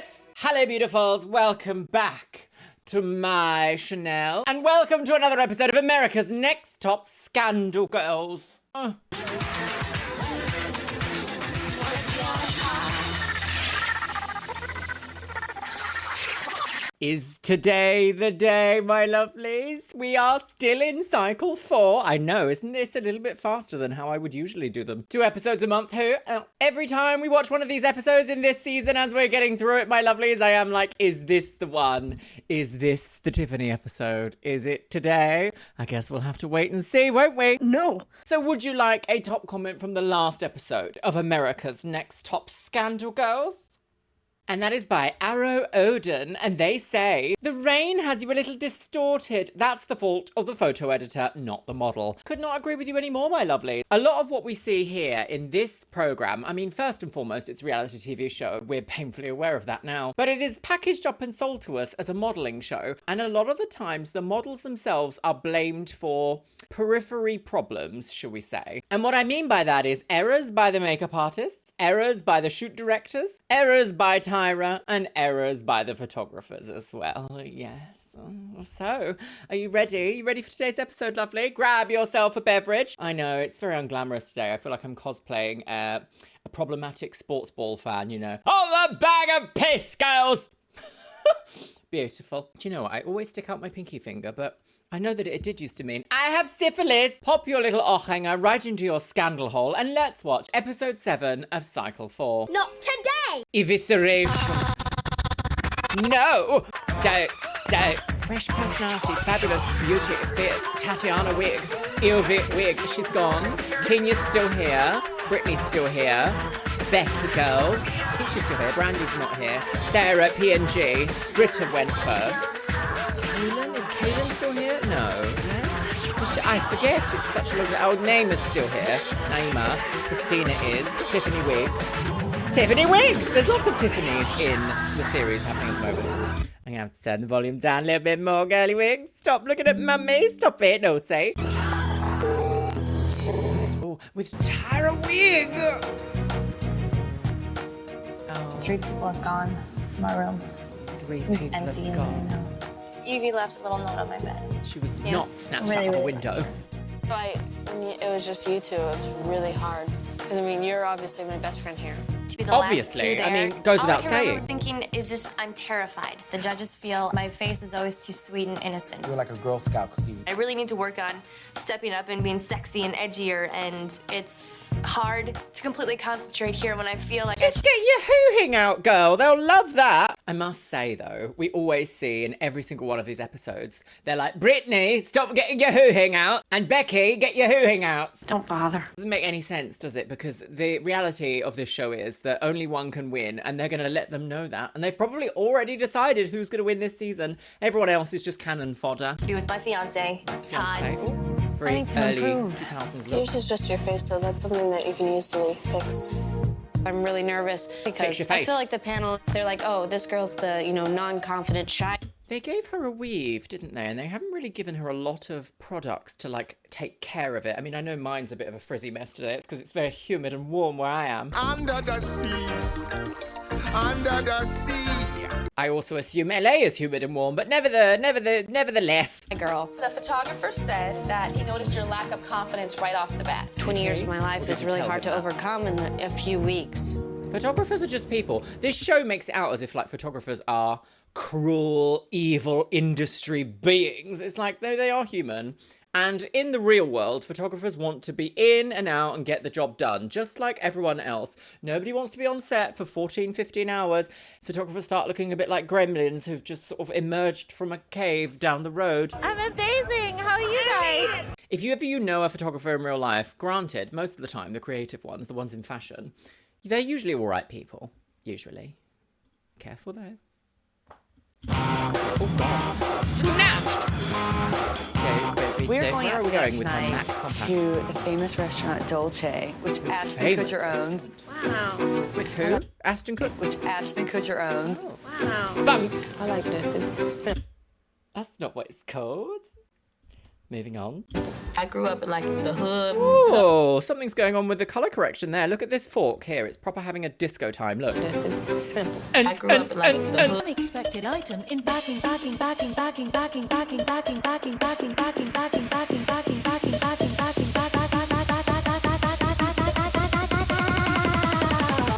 Yes! Hello, beautifuls. Welcome back to my Chanel. And welcome to another episode of America's Next Top Scandal Girls. Is today the day, my lovelies? We are still in cycle 4. I know, isn't this a little bit faster than how I would usually do them? 2 episodes a month here. Every time we watch one of these episodes in this season as we're getting through it, my lovelies, I am like, is this the one? Is this the Tiffany episode? Is it today? I guess we'll have to wait and see, won't we? No. So would you like a top comment from the last episode of America's Next Top Scandal Girls? And that is by Arrow Odin, and they say, the rain has you a little distorted. That's the fault of the photo editor, not the model. Could not agree with you anymore, my lovely. A lot of what we see here in this programme, I mean, first and foremost, it's a reality TV show. We're painfully aware of that now. But it is packaged up and sold to us as a modelling show. And a lot of the times, the models themselves are blamed for periphery problems, shall we say. And what I mean by that is errors by the makeup artists, errors by the shoot directors, errors by Tyra, and errors by the photographers as well. Yes. So, are you ready? Are you ready for today's episode, lovely? Grab yourself a beverage. I know, it's very unglamorous today. I feel like I'm cosplaying a problematic sports ball fan, you know. Oh, the bag of piss, girls! Beautiful. Do you know what? I always stick out my pinky finger, but I know that it did used to mean, I have syphilis. Pop your little hanger right into your scandal hole and let's watch episode 7 of cycle 4. Not today! Evisceration. No! Don't. Fresh personality, fabulous beauty, fierce, Tatiana wig, Ilvit wig, she's gone. Kenya's still here. Brittany's still here. Becky girl, I think she's still here. Brandy's not here. Sarah, PNG. Britta went first. Kaylin? Is Kaylin still here? No. I forget. It's such a long... Oh, Naima's still here. Naima. Christina is. Tiffany Wiggs. Tiffany Wiggs! There's lots of Tiffany's in the series happening at the moment. I'm going to have to turn the volume down a little bit more, girly Wiggs. Stop looking at mummy. Stop it, naughty. Oh, with Tyra Wig! Oh. 3 people have gone from my room. 3 It's people empty in have there gone. now. Evie left a little note on my bed. She was not snatched Really, out of a really window. When it was just you two, it was really hard. Because, I mean, you're obviously my best friend here. To be the Obviously, last two I there, mean, goes all without I can remember saying. thinking is just, I'm terrified. The judges feel my face is always too sweet and innocent. You're like a Girl Scout cookie. I really need to work on stepping up and being sexy and edgier, and it's hard to completely concentrate here when I feel like Just get your hoo-hing out, girl. They'll love that. I must say, though, we always see in every single one of these episodes, they're like, Brittany, stop getting your hoo-hing out. And Becky, get your hoo-hing out. Don't bother. Doesn't make any sense, does it? Because the reality of this show is that only one can win, and they're going to let them know that. And they've probably already decided who's going to win this season. Everyone else is just cannon fodder. Be with my fiance, Todd. Very I need to early improve. 2000s look. Yours is just your face, so that's something that you can easily fix. I'm really nervous because your I face. feel like the panel, they're like, oh, this girl's the, non-confident, shy. They gave her a weave, didn't they? And they haven't really given her a lot of products to, like, take care of it. I mean, I know mine's a bit of a frizzy mess today. It's because it's very humid and warm where I am. Under the sea. Under the sea. I also assume LA is humid and warm, but nevertheless. Girl. The photographer said that he noticed your lack of confidence right off the bat. 20 years of my Or life did is you really tell hard to them that? overcome in a few weeks. Photographers are just people. This show makes it out as if, like, photographers are cruel, evil industry beings. It's like, no, they are human. And in the real world, photographers want to be in and out and get the job done, just like everyone else. Nobody wants to be on set for 14, 15 hours. Photographers start looking a bit like gremlins who've just sort of emerged from a cave down the road. I'm amazing. How are you guys? If you know a photographer in real life, granted, most of the time, the creative ones, the ones in fashion, they're usually all right people. Usually. Careful, though. Oh, God. Snatched! We're going Where out are we to dinner going with her tonight Mac compact? to the famous restaurant Dolce, which Ashton famous Kutcher owns. Wow. With who? Ashton Kutcher? Which Ashton Kutcher owns. Wow. Spunked! I like this. It's That's not what it's called. Moving on. I grew up in like the hood. Oh, something's going on with the color correction there. Look at this fork here. It's proper having a disco time. Look. It's simple. I grew up in like the hood. Unexpected item in backing.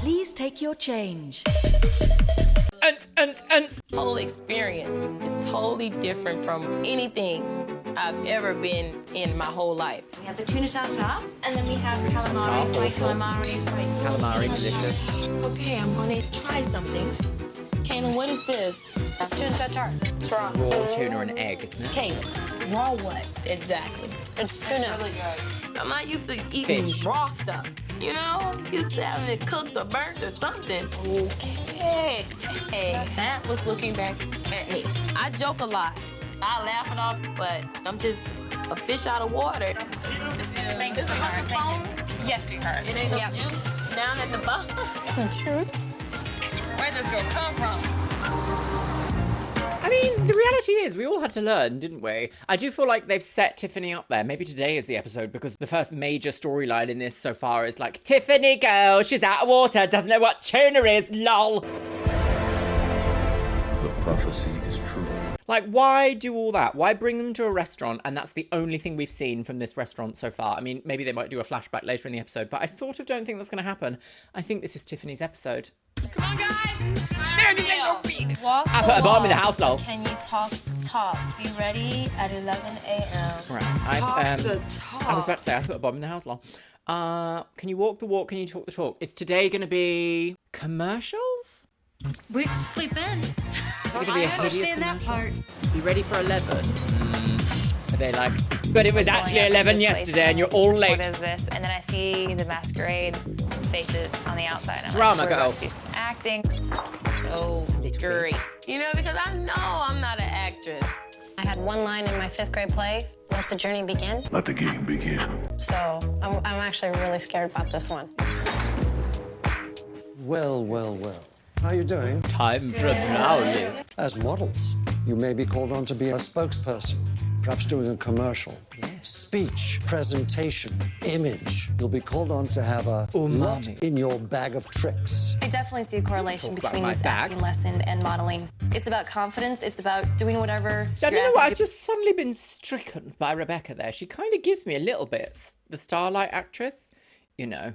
Please take your change. Whole experience is totally different from anything I've ever been in my whole life. We have the tuna tartare, and then we have calamari fried. Calamari, delicious. Okay, I'm gonna try something. Kaylin, what is this? That's tuna tartare. It's raw. Raw tuna and egg, isn't it? Kaylin, raw what? Exactly. It's tuna. I'm not used to eating Fish. raw stuff. You know, I'm used to having it cooked or burnt or something. Okay. Hey, that was looking back at me. I joke a lot. I laugh it off, but I'm just a fish out of water. This is a microphone? Yes, we heard. It ain't no juice down at the bottom. Juice? Where'd this girl come from? I mean, the reality is we all had to learn, didn't we? I do feel like they've set Tiffany up there. Maybe today is the episode because the first major storyline in this so far is like, Tiffany girl, she's out of water, doesn't know what tuna is, lol. The prophecy is true. Like, why do all that? Why bring them to a restaurant and that's the only thing we've seen from this restaurant so far? I mean, maybe they might do a flashback later in the episode, but I sort of don't think that's going to happen. I think this is Tiffany's episode. Come on, guys. Walk I put a bomb in the house, lol. Can you talk the talk? Be ready at 11 a.m. Right. I was about to say, I put a bomb in the house, lol. Can you walk the walk? Can you talk the talk? Is today going to be commercials? We sleep in. Is it going to be a hideous commercial? You ready for 11? Are they like, but it was actually 11 yesterday and you're all late. What is this? And then I see the masquerade faces on the outside. I'm Drama like, we're girl. about to do some acting. Oh, great. You know, because I know I'm not an actress. I had one line in my 5th grade play, let the journey begin. Let the game begin. So I'm actually really scared about this one. Well. How are you doing? Time from now, you. As models, you may be called on to be a spokesperson, perhaps doing a commercial. Yes. Speech, presentation, image. You'll be called on to have a lot in your bag of tricks. I definitely see a correlation Talk about between my this bag. acting lesson and modeling. It's about confidence. It's about doing whatever. I don't you're know asked why to I've just suddenly been stricken by Rebecca there. She kind of gives me a little bit the Starlight actress, you know,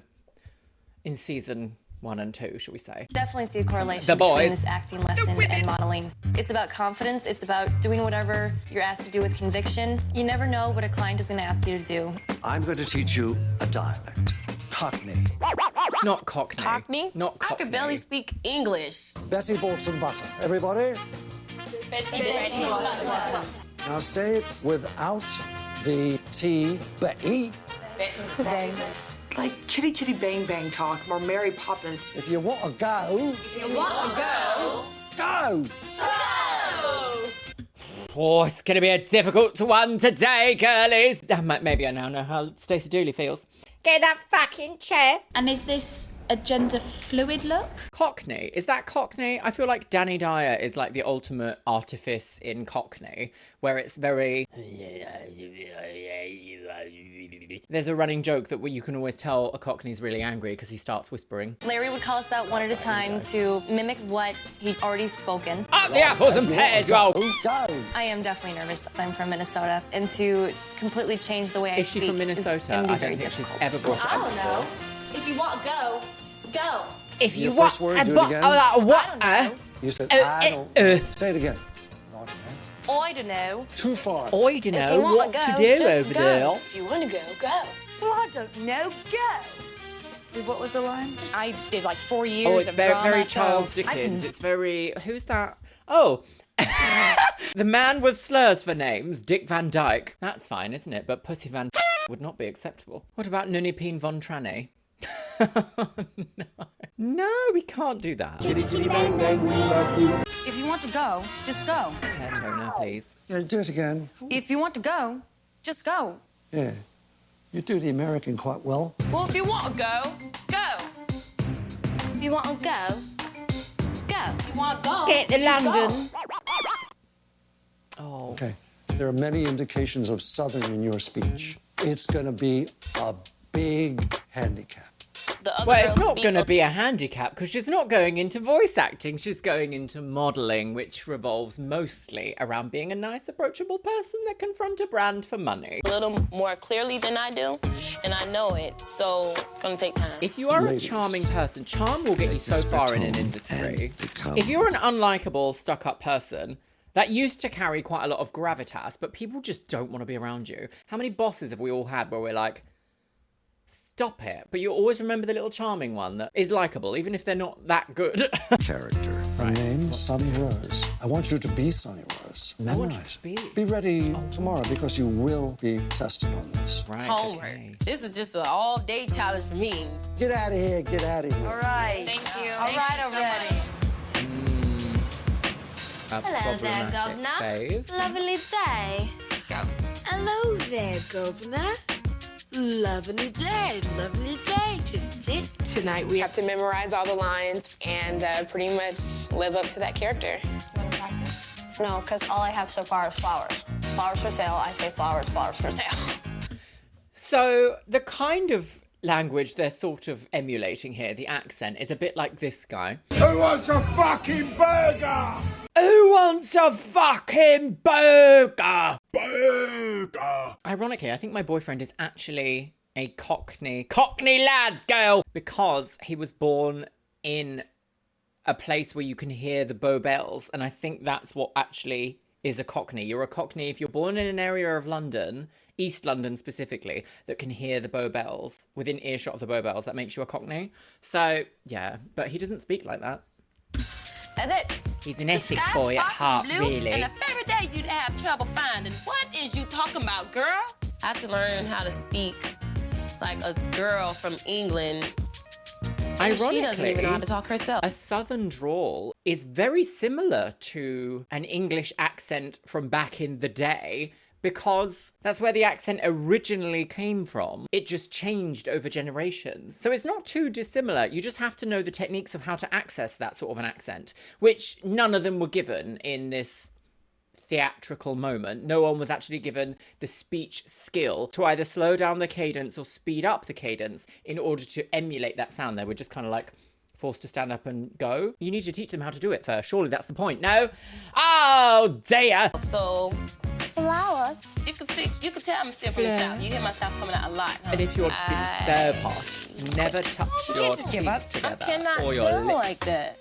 in season 1 and 2, shall we say. Definitely see a correlation The boys. between this acting lesson and modeling. It's about confidence. It's about doing whatever you're asked to do with conviction. You never know what a client is going to ask you to do. I'm going to teach you a dialect. Cockney. Not Cockney. Cockney? Not I Cockney. could barely speak English. Betty bought some butter. Everybody? Betty. Now say it without the T. Betty. Like chitty chitty bang bang talk or Mary Poppins. If you want to go, go! Oh, it's going to be a difficult one today, girlies. Maybe I now know how Stacey Dooley feels. Get that fucking chair. And is this a gender fluid look? Cockney. Is that Cockney? I feel like Danny Dyer is like the ultimate artifice in Cockney, where it's very... There's a running joke that you can always tell a Cockney's really angry because he starts whispering. Larry would call us out one at a time to mimic what he'd already spoken. Up the apples and pears, roll! Go! I am definitely nervous. I'm from Minnesota, and to completely change the way I Is speak she from is Minnesota? gonna be I very don't think she's difficult. ever brought it I up don't know. If you want to go, go. If you Your want... first word, do it again. I You said, Uh, I don't. Say it again. I don't know. Too far. I don't If you know wanna what go, to do just over go. there. If you want to go, go. Well, I don't know, go. What was the line? I did like 4 years Oh, it's of very, drama, very so Charles I can- Dickens. It's very... Who's that? Oh. The man with slurs for names, Dick Van Dyke. That's fine, isn't it? But Pussy Van would not be acceptable. What about Nunnipeen Von Tranny? No, we can't do that. If you want to go, just go. Hair toner, please. Yeah, do it again. If you want to go, just go. Yeah. You do the American quite well. Well, if you want to go, go. If you want to go, go. You want to go? Get to London. Oh. Okay. There are many indications of Southern in your speech. It's going to be a big handicap. Well, it's not going to be a handicap because she's not going into voice acting. She's going into modelling, which revolves mostly around being a nice, approachable person that can front a brand for money. A little more clearly than I do, and I know it, so it's going to take time. If you are a charming person, charm will get you so far in an industry. If you're an unlikable, stuck-up person, that used to carry quite a lot of gravitas, but people just don't want to be around you. How many bosses have we all had where we're like, stop it? But you always remember the little charming one that is likable, even if they're not that good. Character. Her name, Sunny Rose. I want you to be Sunny Rose. Memorize. Be ready tomorrow because you will be tested on this. Right. Homework. Okay. This is just an all-day challenge for me. Get out of here. Get out of here. All right. Thank you. All right already. Hello there, Governor. Fave. Lovely day. Hello there, Governor. Lovely day, isn't it? Tonight we have to memorize all the lines and pretty much live up to that character. No, because all I have so far is flowers. Flowers for sale. I say flowers, flowers for sale. So the kind of language they're sort of emulating here, the accent, is a bit like this guy. Who wants a fucking burger? Who wants a fucking burger? Burger. Ironically, I think my boyfriend is actually a Cockney lad girl because he was born in a place where you can hear the Bow Bells, and I think that's what actually is a Cockney. You're a Cockney if you're born in an area of London, East London specifically, that can hear the Bow Bells, within earshot of the Bow Bells. That makes you a Cockney. So yeah, but he doesn't speak like that. That's it. He's an Essex boy at heart, really. And a fairy day you'd have trouble finding. What is you talking about, girl? I had to learn how to speak like a girl from England. And she doesn't even know how to talk herself. A southern drawl is very similar to an English accent from back in the day because that's where the accent originally came from. It just changed over generations. So it's not too dissimilar. You just have to know the techniques of how to access that sort of an accent, which none of them were given in this theatrical moment. No one was actually given the speech skill to either slow down the cadence or speed up the cadence in order to emulate that sound. They were just kind of like forced to stand up and go. You need to teach them how to do it first. Surely that's the point. No? Oh, dear. So, flowers. You could tell I'm still from the South. You hear my South coming out a lot. Huh? And if you're just being so posh, never touch your teeth together. I cannot or your sound lips. like that.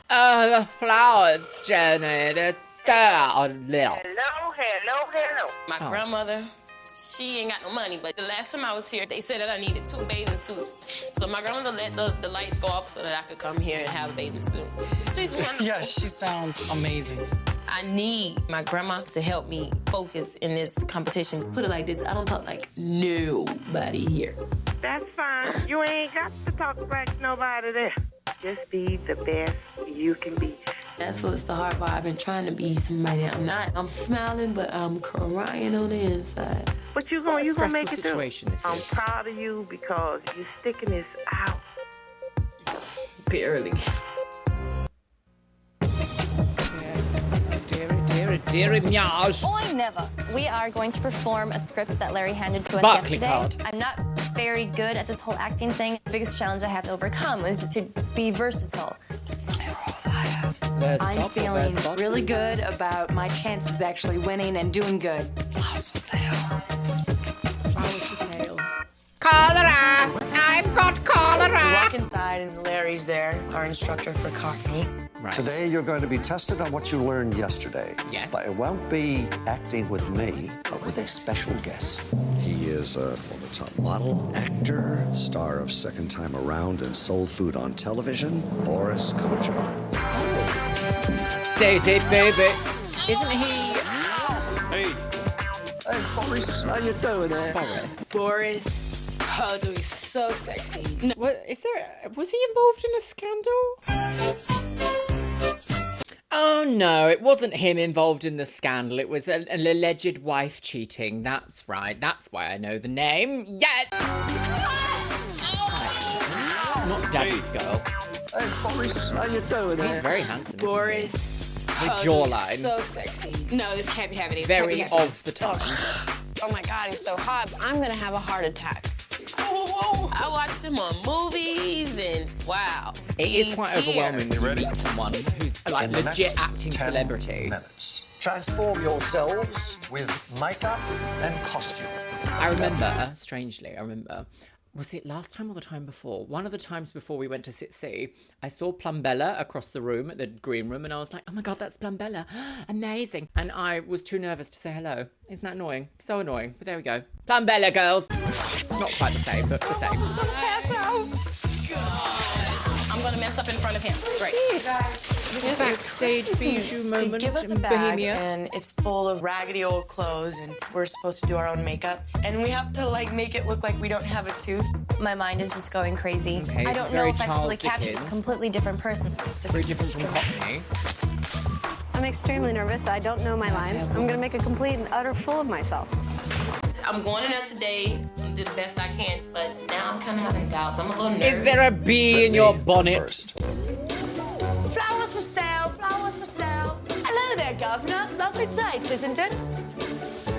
Oh, the flowers, Jenny. They're so little. Hello. My grandmother, she ain't got no money, but the last time I was here, they said that I needed 2 bathing suits. So my grandmother let the lights go off so that I could come here and have a bathing suit. She's wonderful. Yeah, she sounds amazing. I need my grandma to help me focus in this competition. Put it like this, I don't talk like nobody here. That's fine. You ain't got to talk like nobody there. Just be the best you can be. That's what's the hard part. I've been trying to be somebody I'm not. I'm smiling, but I'm crying on the inside. But you're gonna make it through. I'm is. proud of you because you're sticking this out. Barely. Dear Miage. Oi, never. We are going to perform a script that Larry handed to us Barclay yesterday. card. I'm not very good at this whole acting thing. The biggest challenge I have to overcome is to be versatile. I'm feeling really good about my chances of actually winning and doing good. Flowers for sale. Flowers for sale. Cholera! I've got cholera! We walk inside and Larry's there, our instructor for Cockney. Right. Today, you're going to be tested on what you learned yesterday. Yes. But it won't be acting with me, but with a special guest. He is a top model, actor, star of Second Time Around and Soul Food on Television, Boris Kodjoe. Daisy, baby. Isn't he? Hey. Hey, Boris, how you doing there? Boris, oh, dude, he's so sexy. Was he involved in a scandal? Oh no, it wasn't him involved in the scandal. It was an alleged wife cheating. That's right. That's why I know the name. Yes! Right. Not Daddy's girl. Hey, Boris, how you doing there? He's very handsome. Boris, Her Oh, jawline. so sexy. No, it's Happy Happy Days. Very Happy Happy of the time. Oh my God, he's so hot. I'm gonna have a heart attack. I watched him on movies and wow. It is quite overwhelming when you meet someone who's like In the legit next acting 10 celebrity. minutes, transform yourselves with makeup and costume. I remember, strangely, was it last time or the time before? One of the times before we went to Sit See, I saw Plumbella across the room at the green room, and I was like, oh my God, that's Plumbella. Amazing. And I was too nervous to say hello. Isn't that annoying? So annoying. But there we go. Plumbella, girls. Not quite the same, but the same. I'm gonna pass out. I'm gonna mess up in front of him. Great. Backstage bijou They moment give us a in bag Bohemia. and it's full of raggedy old clothes and we're supposed to do our own makeup and we have to like make it look like we don't have a tooth. My mind is just going crazy. Okay, I this is don't know very if I can really Charles capture this Dickens. completely different person. Very different from Cockney. I'm extremely nervous. I don't know my lines. I'm gonna make a complete and utter fool of myself. I'm going in there today and do the best I can, but now I'm kind of having doubts. I'm a little nervous. Is there a bee in your bonnet? First. Flowers for sale, flowers for sale. Hello there, Governor. Lovely date, isn't it?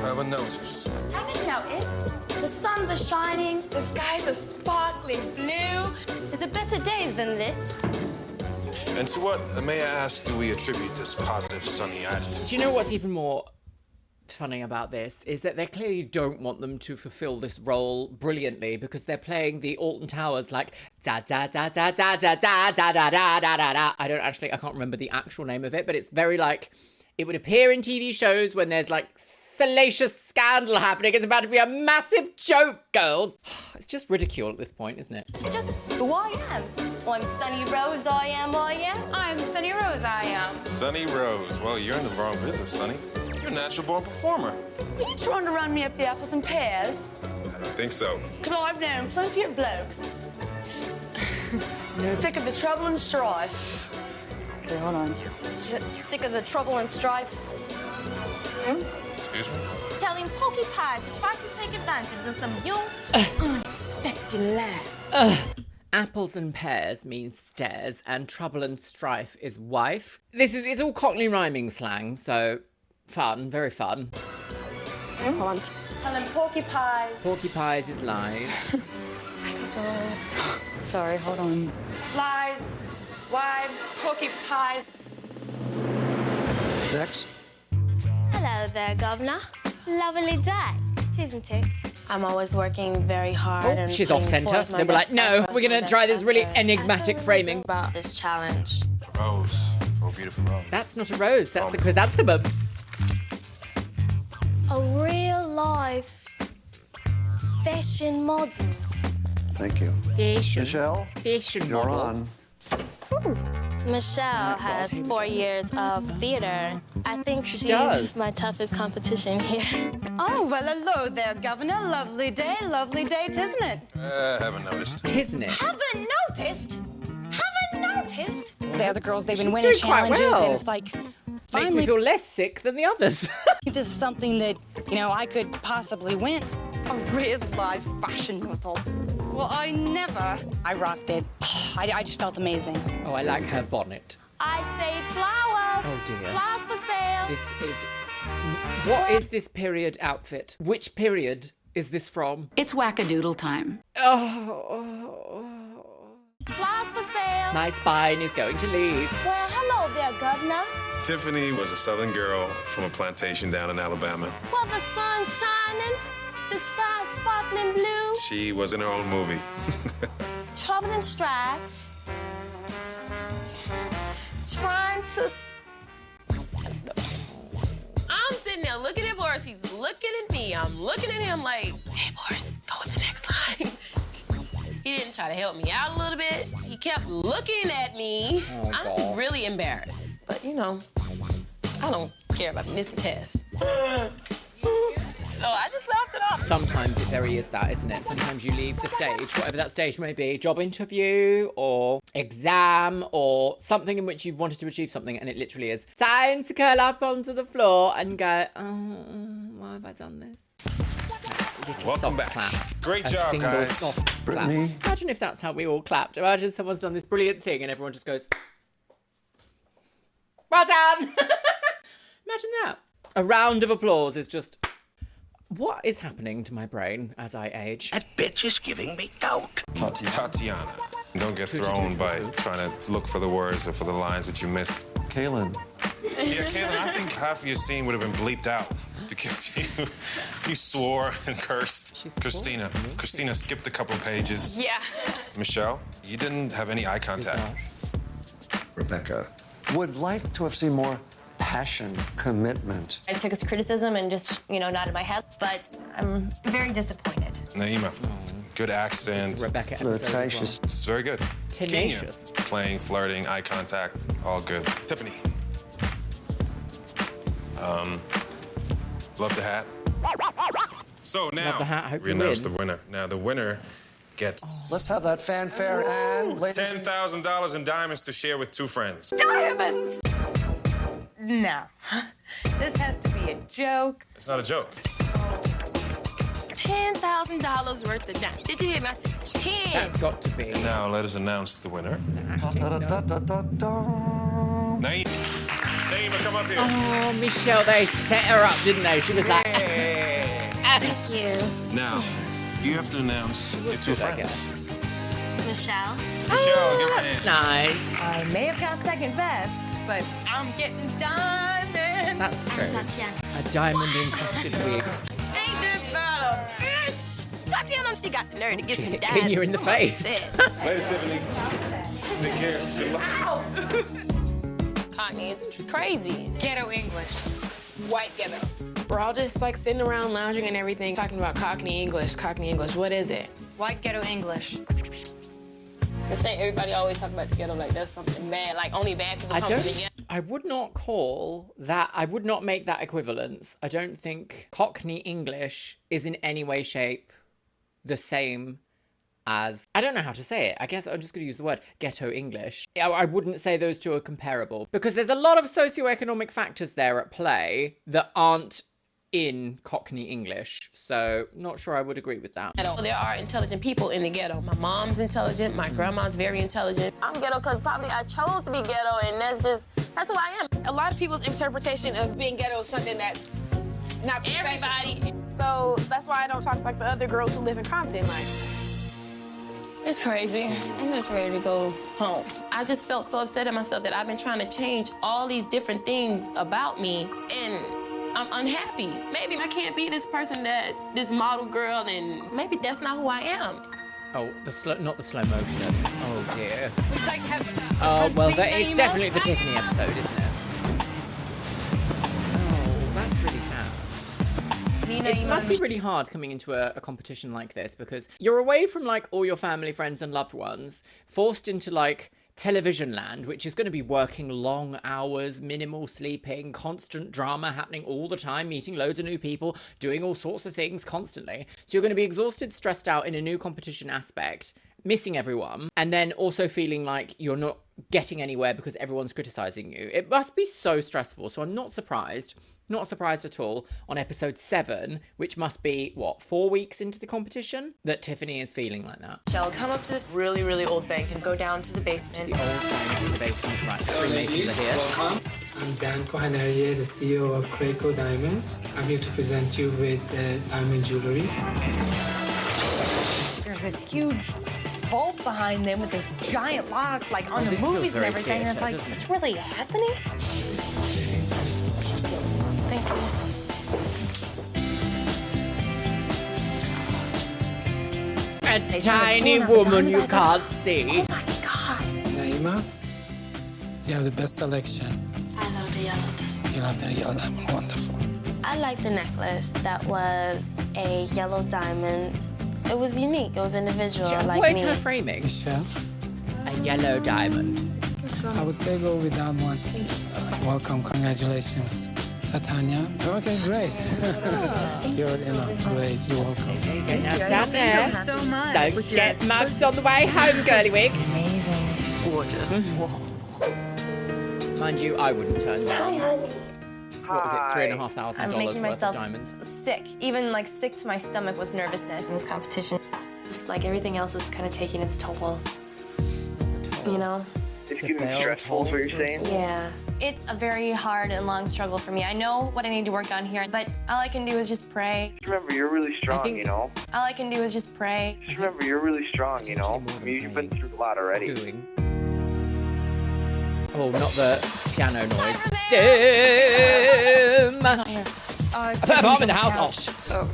I haven't noticed. Haven't noticed? The suns are shining, the skies are sparkling blue. There's a better day than this. And to what, may I ask, do we attribute this positive, sunny attitude? Do you know what's even more funny about this is that they clearly don't want them to fulfill this role brilliantly because they're playing the Alton Towers like da da da da da da da da da da da da da. I can't remember the actual name of it, but it's very like it would appear in TV shows when there's like salacious scandal happening. It's about to be a massive joke, girls. It's just ridicule at this point, isn't it? It's just who I am. Well, I'm Sunny Rose, I am. I'm Sunny Rose, I am. Sunny Rose. Well, you're in the wrong business, Sunny. You're a natural-born performer. Are you trying to run me up the apples and pears? I don't think so. Because I've known plenty of blokes. Sick of the trouble and strife. Okay, hold on. Sick of the trouble and strife. Excuse me? Telling porcupines to try to take advantage of some young, unexpected lass. Apples and pears means stairs, and trouble and strife is wife. It's all Cockney rhyming slang, so fun, very fun. Hold on. Telling porcupines. Porcupines is lies. Sorry, hold on. Lies, wives, porcupines. Next. Hello there, Governor. Lovely day, isn't it? I'm always working very hard and She's off putting centre. forth my They were like, best no, effort, we're going my to try best this really effort. enigmatic framing. About this challenge. Rose. Oh, beautiful rose. That's not a rose, that's the chrysanthemum. A real life fashion model. Thank you. Fashion. Michelle, Fashion you're model. on. Michelle has 4 years of theater. I think she's does. my toughest competition here. Oh, well, hello there, Governor. Lovely day, isn't it? Haven't noticed. Isn't it? Haven't noticed? The other girls, they've been She's winning doing quite challenges, well. and it's like, Makes me finally, feel less sick than the others. this is something that, I could possibly win. A real life fashion model. Well, I rocked it. I just felt amazing. Oh, I like her bonnet. I say flowers. Oh, dear. Flowers for sale. This is... What is this period outfit? Which period is this from? It's wackadoodle time. Flowers for sale. My spine is going to leave. Well, hello there, Governor. Tiffany was a southern girl from a plantation down in Alabama. Well, the sun's shining, the sky's sparkling blue, She was in her own movie. trouble and strife, trying to... I'm sitting there looking at Boris. He's looking at me. I'm looking at him like, hey, Boris, go with the next line. He didn't try to help me out a little bit. He kept looking at me. Oh, I'm God. really embarrassed. But, I don't care about missing tests. So I just laughed it off. Sometimes it very is that, isn't it? Sometimes you leave the stage, whatever that stage may be, job interview or exam or something in which you've wanted to achieve something, and it literally is time to curl up onto the floor and go, oh, why have I done this? Little Welcome soft back. claps. Great A job, single guys. soft clap. Brittany. Imagine if that's how we all clapped. Imagine someone's done this brilliant thing and everyone just goes... Well done! Imagine that. A round of applause is just... What is happening to my brain as I age? That bitch is giving me doubt. Tatiana. Don't get thrown by trying to look for the words or for the lines that you missed. Kaylin. Yeah, Kaylin, I think half of your scene would have been bleeped out because you swore and cursed. Christina skipped a couple pages. Yeah. Michelle, you didn't have any eye contact. Rebecca would like to have seen more passion, commitment. I took his criticism and just, nodded my head, but I'm very disappointed. Naima, good accent. Rebecca Flirtatious. It's very good. Tenacious. Kenya, playing, flirting, eye contact, all good. Tiffany. Love the hat. So now, Love the hat. Hope we you announce win. the winner. Now the winner gets Let's have that fanfare and $10,000 in diamonds to share with 2 friends. Diamonds! No. This has to be a joke. It's not a joke. $10,000 worth of diamonds. Did you hear me? I said 10. That's got to be. And now let us announce the winner. Naima, come up here. Oh, Michelle, they set her up, didn't they? She was like... Thank you. Now, you have to announce your 2 friends. Michelle. Michelle, give her a hand. Nice. I may have got second best, but I'm getting diamond. That's true. Tatiana. A diamond-encrusted wig. Ain't this better, bitch? Tatiana, she got the nerve to get some diamonds. Hitting you in the face. Later, Tiffany. Take care. Good luck. Cockney, it's crazy. Ghetto English. White ghetto. We're all just like sitting around lounging and everything, talking about Cockney English. Cockney English. What is it? White ghetto English. This ain't everybody always talk about the ghetto like that's something bad, like only bad people come from the ghetto. I would not call that, I would not make that equivalence. I don't think Cockney English is in any way, shape the same as, I don't know how to say it. I guess I'm just going to use the word ghetto English. I wouldn't say those two are comparable because there's a lot of socioeconomic factors there at play that aren't in Cockney English. So not sure I would agree with that. There are intelligent people in the ghetto. My mom's intelligent. My grandma's very intelligent. I'm ghetto because probably I chose to be ghetto, and that's who I am. A lot of people's interpretation of being ghetto is something that's not professional. Everybody. So that's why I don't talk like the other girls who live in Compton. Like, it's crazy. I'm just ready to go home. I just felt so upset at myself that I've been trying to change all these different things about me, and I'm unhappy. Maybe I can't be this person this model girl, and maybe that's not who I am. Oh, not the slow motion. Oh dear. It's like having Oh, well, it's definitely the Tiffany episode, isn't it? Oh, that's really sad. It must be really hard coming into a competition like this because you're away from like all your family, friends and loved ones, forced into like television land, which is going to be working long hours, minimal sleeping, constant drama happening all the time, meeting loads of new people, doing all sorts of things constantly. So you're going to be exhausted, stressed out in a new competition aspect, missing everyone, and then also feeling like you're not getting anywhere because everyone's criticizing you. It must be so stressful. So I'm not surprised at all on episode 7, which must be, 4 weeks into the competition, that Tiffany is feeling like that. Shall come up to this really, really old bank and go down to the basement. The old bank in the basement, right. Hello, ladies. Welcome. I'm Dan Cohenarier, the CEO of Craco Diamonds. I'm here to present you with diamond jewelry. There's this huge vault behind them with this giant lock, like on the movies and everything. And it's like, is this really happening? Thank you. A tiny woman you can't see. Oh my God. Naima, you have the best selection. I love the yellow diamond. You love the yellow diamond. Wonderful. I like the necklace that was a yellow diamond. It was unique. It was individual. What is her framing? Michelle? A yellow diamond. I would say go with that one. Thank you so much. Welcome. Congratulations. Tanya. Okay, great. You're great. You're welcome. Okay, now stand there. Thank you so much. Don't get mugged on the way home, girly wig. Amazing. Gorgeous. Mind you, I wouldn't turn down. What was it, $3,500 I'm making worth myself of diamonds? sick, even like sick to my stomach with nervousness in this competition. Just like everything else is kind of taking its toll. You know? It's getting stressful, is what you're saying? Yeah. It's a very hard and long struggle for me. I know what I need to work on here, but all I can do is just pray. Just remember, you're really strong, you know? All I can do is just pray. Just remember, you're really strong, you know? I mean, you've been through a lot already. Oh, not the piano noise. Doom! I put a bomb in the house. Oh.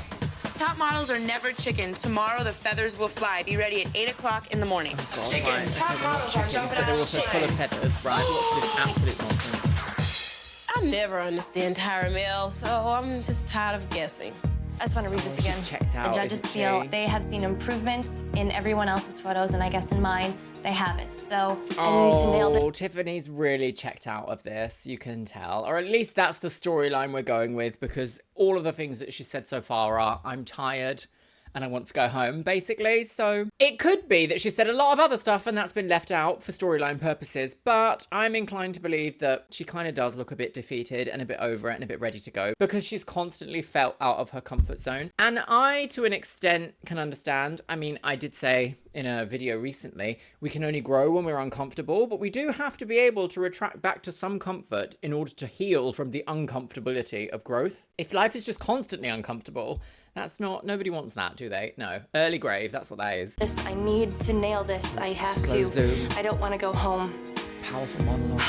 Top models are never chicken. Tomorrow the feathers will fly. Be ready at 8 o'clock in the morning. God, Chicken. right. Top models are jumping But they're out also of full of shit. feathers, right? What's this absolute nonsense? I never understand Tyra Banks, so I'm just tired of guessing. I just want to read this again. Checked out, The judges isn't feel she? they have seen improvements in everyone else's photos, and I guess in mine, they haven't. So I need to nail this. Oh, Tiffany's really checked out of this, you can tell. Or at least that's the storyline we're going with, because all of the things that she said so far are, I'm tired and I want to go home, basically. So it could be that she said a lot of other stuff and that's been left out for storyline purposes, but I'm inclined to believe that she kind of does look a bit defeated and a bit over it and a bit ready to go, because she's constantly felt out of her comfort zone. And I, to an extent, can understand. I mean, I did say in a video recently, we can only grow when we're uncomfortable, but we do have to be able to retract back to some comfort in order to heal from the uncomfortability of growth. If life is just constantly uncomfortable, that's not, nobody wants that, do they? No. Early grave, that's what that is. I need to nail this. I have Slow to. zoom. I don't want to go home. Powerful monologue.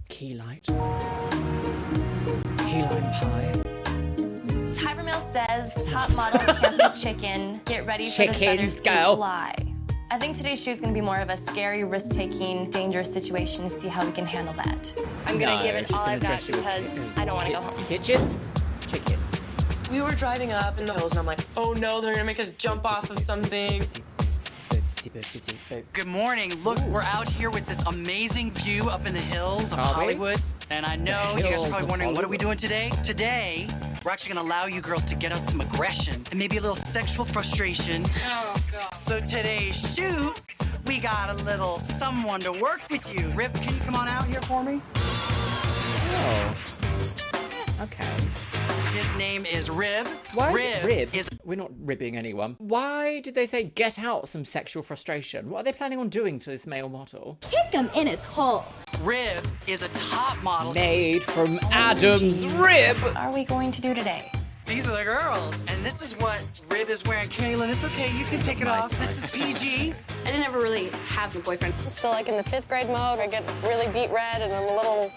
Key light. Key lime pie. Tyra Banks says top models can't be chicken. Get ready for the feathers girl. to fly. I think today's show is going to be more of a scary, risk-taking, dangerous situation to see how we can handle that. I'm going to give it she's all gonna I've got dress you as because I don't want to go home. Kitchens? Chickens. We were driving up in the hills and I'm like, oh no, they're gonna make us jump off of something. Good morning. Look, we're out here with this amazing view up in the hills of Hollywood. And I know you guys are probably wondering, what are we doing today? Today, we're actually gonna allow you girls to get out some aggression and maybe a little sexual frustration. Oh, God. So today's shoot, we got a little someone to work with you. Rip, can you come on out here for me? Oh. Okay. His name is Rib. Why? Rib is... We're not ribbing anyone. Why did they say get out some sexual frustration? What are they planning on doing to this male model? Kick him in his hole. Rib is a top model. Made from Adam's rib. What are we going to do today? These are the girls, and this is what Rib is wearing. Kaylin, it's okay, you can take it off. This is PG. I didn't ever really have a boyfriend. I'm still like in the 5th grade mode. I get really beat red and I'm a little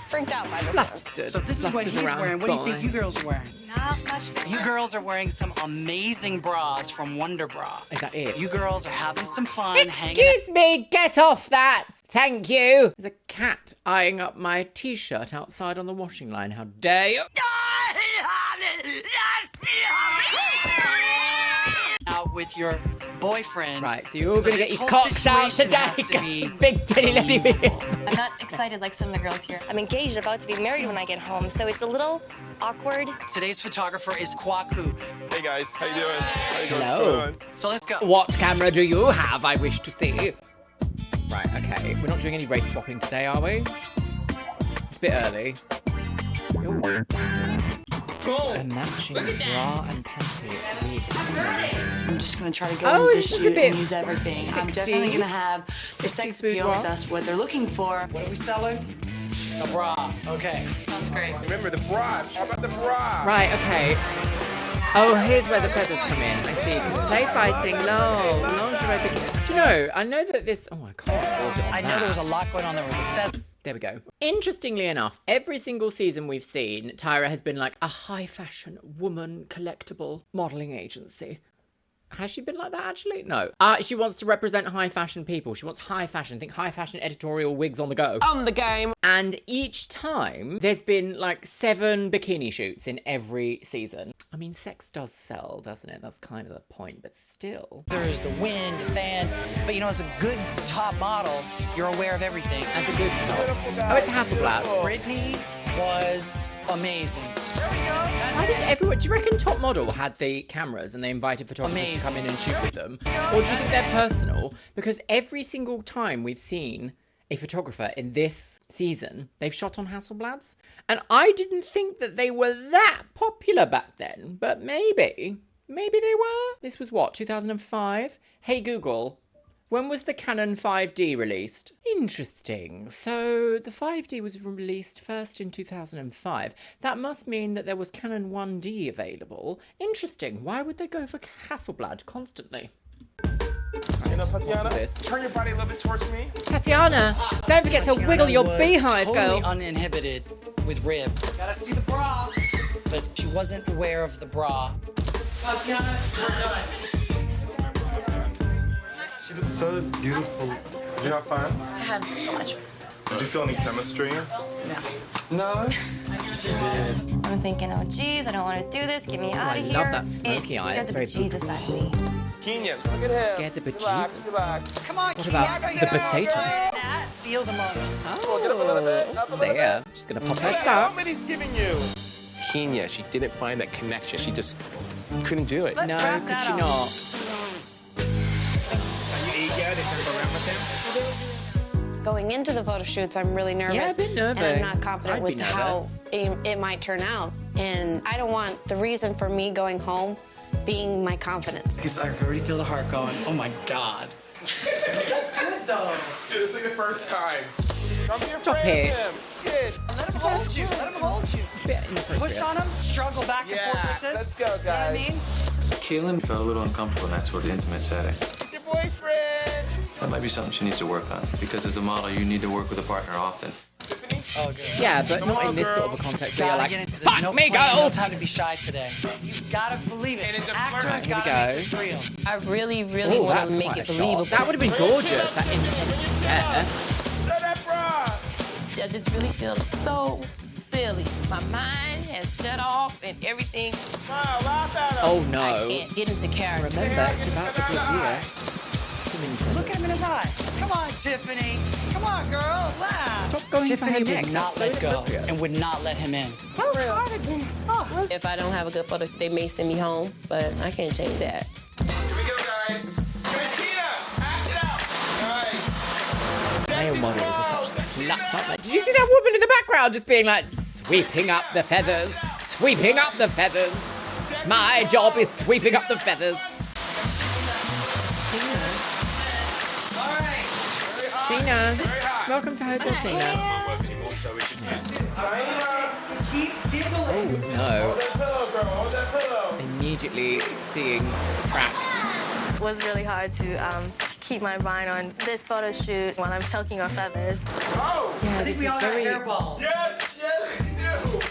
freaked out by this one. So this is what he's wearing. What do you think you girls are wearing? Not much. You girls are wearing some amazing bras from Wonder Bra. Is that it? You girls are having some fun hanging Excuse me, get off that! Thank you! There's a cat eyeing up my t-shirt outside on the washing line. How dare you? out with your boyfriend. Right, so you're all gonna get your cocks out today. Big titty lady. I'm not excited like some of the girls here. I'm engaged, about to be married when I get home, so it's a little awkward. Today's photographer is Kwaku. Hey guys, how you doing? How you Hello. doing? So let's go. What camera do you have, I wish to see? Right, okay. We're not doing any race swapping today, are we? It's a bit early. Ooh. A matching bra and panty. I'm just gonna try to go Oh, into this this is a shoot bit and use everything. I'm 60s. definitely gonna have the sex appeal because that's what they're looking for. What are we selling? A bra. Okay. Sounds great. Remember the bra. How about the bra? Right, okay. Oh, here's where the feathers come in. I see. Play fighting, lol. Lingerie bikini. Do you know, I know that this... Oh, I can't pause it on I know there was a lot going on there with the feathers. There we go. Interestingly enough, every single season we've seen, Tyra has been like a high fashion woman collectible modeling agency. Has she been like that actually? No. She wants to represent high fashion people. She wants high fashion. Think high fashion editorial wigs on the go. On the game. And each time, there's been like 7 bikini shoots in every season. I mean, sex does sell, doesn't it? That's kind of the point, but still. There's the wind, the fan, but you know, as a good top model, you're aware of everything. As a good top. Oh, it's Hasselblad. Brittany was amazing. Why did everyone, do you reckon Top Model had the cameras and they invited photographers to come in and shoot with them? Or do you think they're personal? Because every single time we've seen a photographer in this season, they've shot on Hasselblads. And I didn't think that they were that popular back then, but maybe they were. This was what, 2005? Hey Google, When was the Canon 5D released? Interesting. So the 5D was released first in 2005. That must mean that there was Canon 1D available. Interesting. Why would they go for Hasselblad constantly? You know, Tatiana, turn your body a little bit towards me. Tatiana, don't forget to wiggle your beehive, totally girl. uninhibited with rib. Gotta see the bra. But she wasn't aware of the bra. Tatiana, we're done. She looks so beautiful. Did you have fun? I had so much. Did you feel any chemistry? No? She did. I'm thinking, oh, geez, I don't want to do this. Get me out of here. I love that smoky eye. It's very Jesus out of me. Kenyan, look at him. Scared the bejesus. Relax. Come on, What about the Besato? Feel the moment. Oh, Get up a little bit. Up a little there. bit. She's gonna pop her How up. many he's giving you? Kenya, she didn't find that connection. She just couldn't do it. No, could she not? Are you eager to go around with him? Going into the photo shoots, I'm really nervous. Yeah, a bit nervous. And I'm not confident I'd with be how nervous. it might turn out. And I don't want the reason for me going home being my confidence. I can already feel the heart going. Oh my God. That's good though. Dude, it's like the first time. Don't be Stop afraid it. of him. Kid. Let him hold you. Let him hold you. Bit inappropriate. Push on him. Struggle back and forth Yeah, with this. let's go, You know what I guys. mean? Keelan felt a little uncomfortable in that sort of intimate setting. Your boyfriend. That might be something she needs to work on, because as a model, you need to work with a partner often. Tiffany? Oh, good. Yeah, but Come not on, in this girl. sort of a context where you're Gotta like, get into this. fuck No me, plan, no girls! time to be shy today. You've gotta believe it. And in the Actors first- Here we gotta go. make this real. I really, really Oh, want that's to make quite it a shot. believable. That would have been gorgeous, that intense stare. Show that bra. I just really feel so silly. My mind has shut off and everything. Smile, laugh at him. Oh I no. can't get into character. Remember, it's about the brassiere. Look at him in his eye. Come on, Tiffany. Come on, girl. Laugh. Stop going for Tiffany her did neck. not That's let so go inappropriate. and would not let him in. If I don't have a good photo, they may send me home, but I can't change that. Here we go, guys. Christina, act it out. Nice. Male models are such sluts, aren't they? Did you see that woman in the background just being like, sweeping up the feathers, sweeping up the feathers. My job is sweeping up the feathers. Tina, welcome to Hotel Tina. Oh no. Pillow, girl. Hold that pillow. Immediately seeing the tracks. It was really hard to keep my mind on this photo shoot when I'm choking on feathers. Oh. Yeah, this is very. Yes, yes, you do.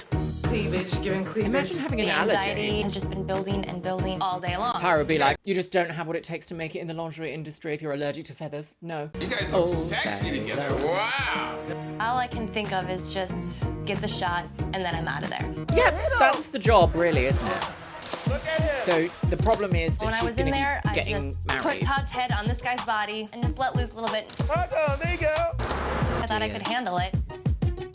Cleavage, giving cleavage. Imagine having an The anxiety allergy. has just been building and building all day long. Tyra would be like, you just don't have what it takes to make it in the lingerie industry if you're allergic to feathers. No. You guys look Oh, sexy okay. together. Wow. All I can think of is just get the shot and then I'm out of there. Yeah, that's the job, really, isn't it? Look at him. So the problem is that When I she's was in going to there, be I getting just put married. Todd's head on this guy's body and just let loose a little bit. Oh, there you go. I thought I could handle it.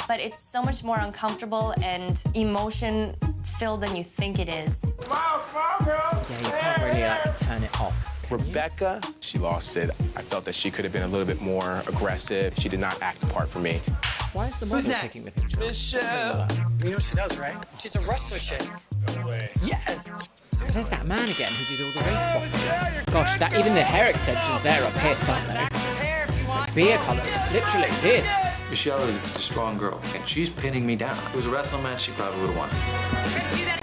But it's so much more uncomfortable and emotion-filled than you think it is. Smile, smile, girl. Yeah, you can't really like turn it off. Rebecca, she lost it. I felt that she could have been a little bit more aggressive. She did not act the part for me. Why is the Who's model next? taking the picture? Michelle. You know what she does, right? She's a wrestler chick. No way. Yes. There's that man again who did all the race swapping. Gosh, that even the hair extensions there are piss, aren't they? His hair if you want. Beer colours, literally this. Michelle is a strong girl, and she's pinning me down. If it was a wrestling match, she probably would have won.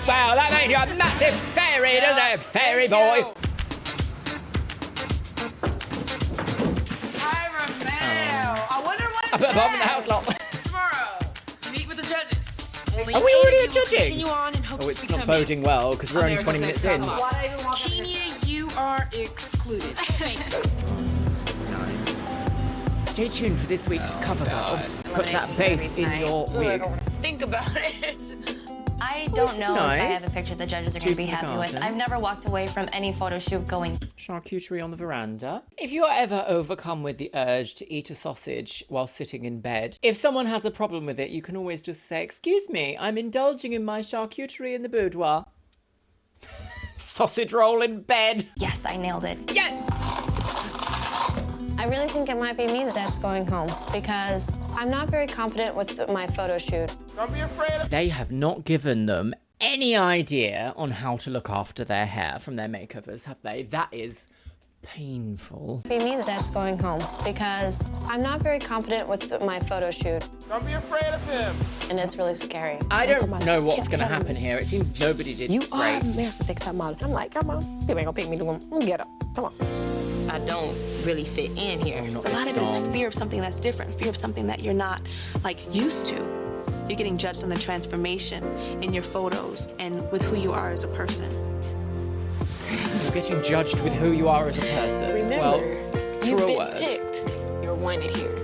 Wow, that makes you a massive fairy, doesn't it, fairy boy? Tyra Banks. I wonder what Up it above in the says. house lot. Tomorrow, meet with the judges. Are we already judging? Continue on and hope Oh, to it's become not boding well because we're only 20 minutes in. Kenya, you are excluded. Stay tuned for this week's cover girl. Put that face in your wig. Think about it. I don't know if I have a nice. picture the judges are going to be Juice in the happy with. garden. I've never walked away from any photo shoot going, Charcuterie on the veranda. If you're ever overcome with the urge to eat a sausage while sitting in bed, if someone has a problem with it, you can always just say, "Excuse me, I'm indulging in my charcuterie in the boudoir." Sausage roll in bed. yes, I nailed it. Yes! I really think it might be me that's going home because I'm not very confident with my photo shoot. Don't be afraid of They have not given them any idea on how to look after their hair from their makeovers, have they? That is Painful. It means that's going home because I'm not very confident with my photo shoot. Don't be afraid of him. And it's really scary. I don't know what's going to happen here. It seems nobody did You great. are America's Next Top Model. I'm like, come on. You ain't gonna pick me to get up. Come on. I don't really fit in here. A lot of it is fear of something that's different, fear of something that you're not, like, used to. You're getting judged on the transformation in your photos and with who you are as a person. You're getting judged with who you are as a person. Remember, well, you've true been words. picked. You're wanted here.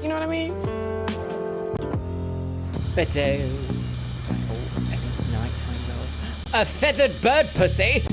You know what I mean? But oh, and it's nighttime, girls. A feathered bird pussy.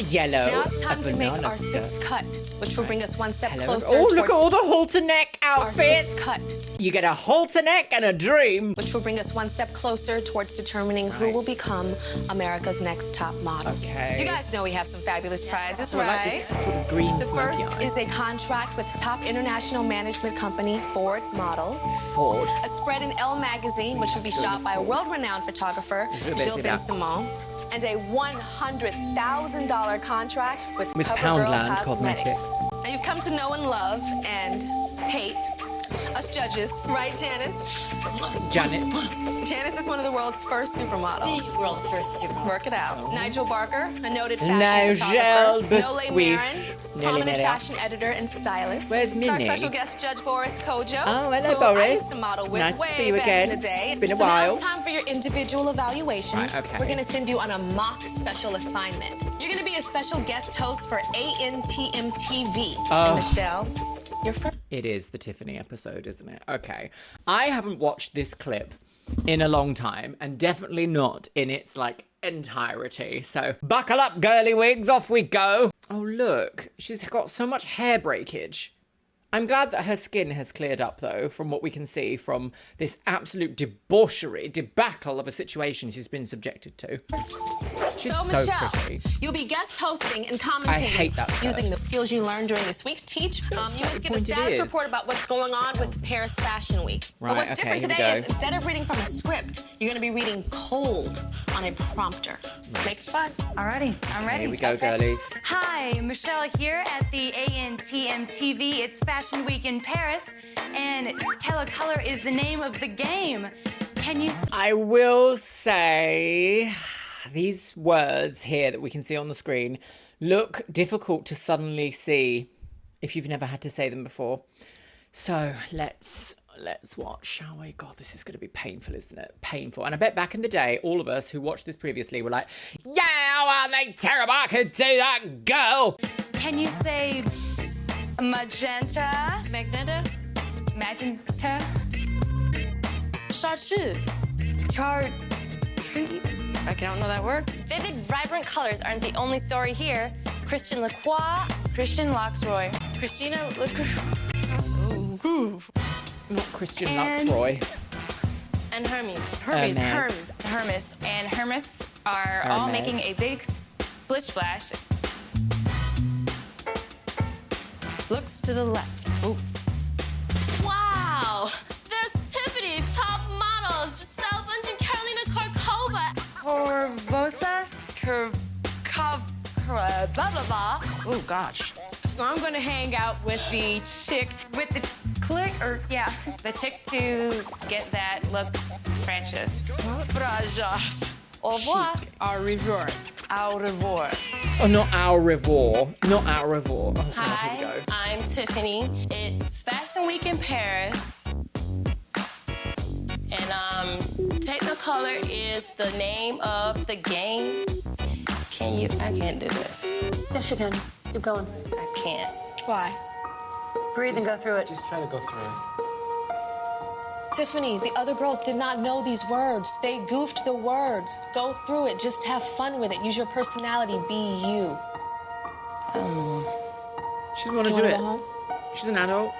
Yellow. Now it's time a to make banana our sixth cut, which will bring us one step Hello. closer Oh, look at towards all the halter neck our outfits. sixth cut, You get a halter neck and a dream. which will bring us one step closer towards determining who will become America's next top model. Okay. You guys know we have some fabulous prizes, I like right? this sort of green The smoky first eye. is a contract with top international management company Ford Models. Ford. A spread in Elle magazine, which will be shot by world-renowned photographer Je vais Gilles essayer Ben that. Simon. And a $100,000 contract with CoverGirl Poundland Cosmetics. Cosmetics. Now you've come to know and love and hate us judges, right, Janice? Janet. Janice is one of the world's first supermodels. The world's first supermodel. Work it out. Nigel Barker, a noted fashion Nigel photographer. Nole Bisquish. Marin, Nelly prominent Mary. fashion editor and stylist. Where's Our Minnie? special guest judge, Boris Kojo. Oh, hello, who I Boris. used to model with Nice to way see you back again. in the day. It's been a So now while. it's time for your individual evaluations. Right, okay. We're going to send you on a mock special assignment. You're going to be a special guest host for ANTM TV. Oh. And Michelle, you're first. It is the Tiffany episode, isn't it? Okay. I haven't watched this clip in a long time, and definitely not in its, like, entirety. So, buckle up, girly wigs, off we go. Oh, look. She's got so much hair breakage. I'm glad that her skin has cleared up, though, from what we can see from this absolute debauchery, debacle of a situation she's been subjected to. She's So, so Michelle, pretty. you'll be guest hosting and I commentating hate that skirt. using the skills you learned during this week's Teach. You must give a point it status is. report about what's going on with Paris Fashion Week. Right, But what's okay, different here we today go. is instead of reading from a script, you're going to be reading cold on a prompter. Make it fun. Alrighty, I'm ready. Here we go, girlies. Hi, Michelle here at the ANTM TV. It's Fashion Week in Paris, and Telecolor is the name of the game. Can you? I will say these words here that we can see on the screen look difficult to suddenly see if you've never had to say them before. So let's watch, shall we? God, this is going to be painful, isn't it? Painful. And I bet back in the day, all of us who watched this previously were like, yeah, well, they Tyra Banks could do that, girl. Can you say magenta? Magenta? Magenta? Chartreuse. I don't know that word. Vivid, vibrant colors aren't the only story here. Christian Lacroix, Christian Luxroy. Christina. Not Christian And- Luxroy. And Hermes. Hermes and Hermes are all Hermes. making a big splish splash. Looks to the left. Ooh. Wow! There's Tiffany, top models, Giselle Bundchen, Carolina Karkova. Corvosa? Blah, blah, blah. Oh, gosh. So I'm going to hang out with the chick. With the click, or yeah, the chick to get that look Francis. Frajat. Au revoir. Au revoir. Au revoir. Oh, not our revoir. Not our revoir. Oh, God, here we go. I'm Tiffany. It's Fashion Week in Paris. And Technicolor is the name of the game. I can't do this. Yes, you can. Keep going. I can't. Why? Breathe and go through it. Just try to go through it. Tiffany, the other girls did not know these words. They goofed the words. Go through it. Just have fun with it. Use your personality. Be you. I don't know. She doesn't want to You do wanna it. go home? She's an adult.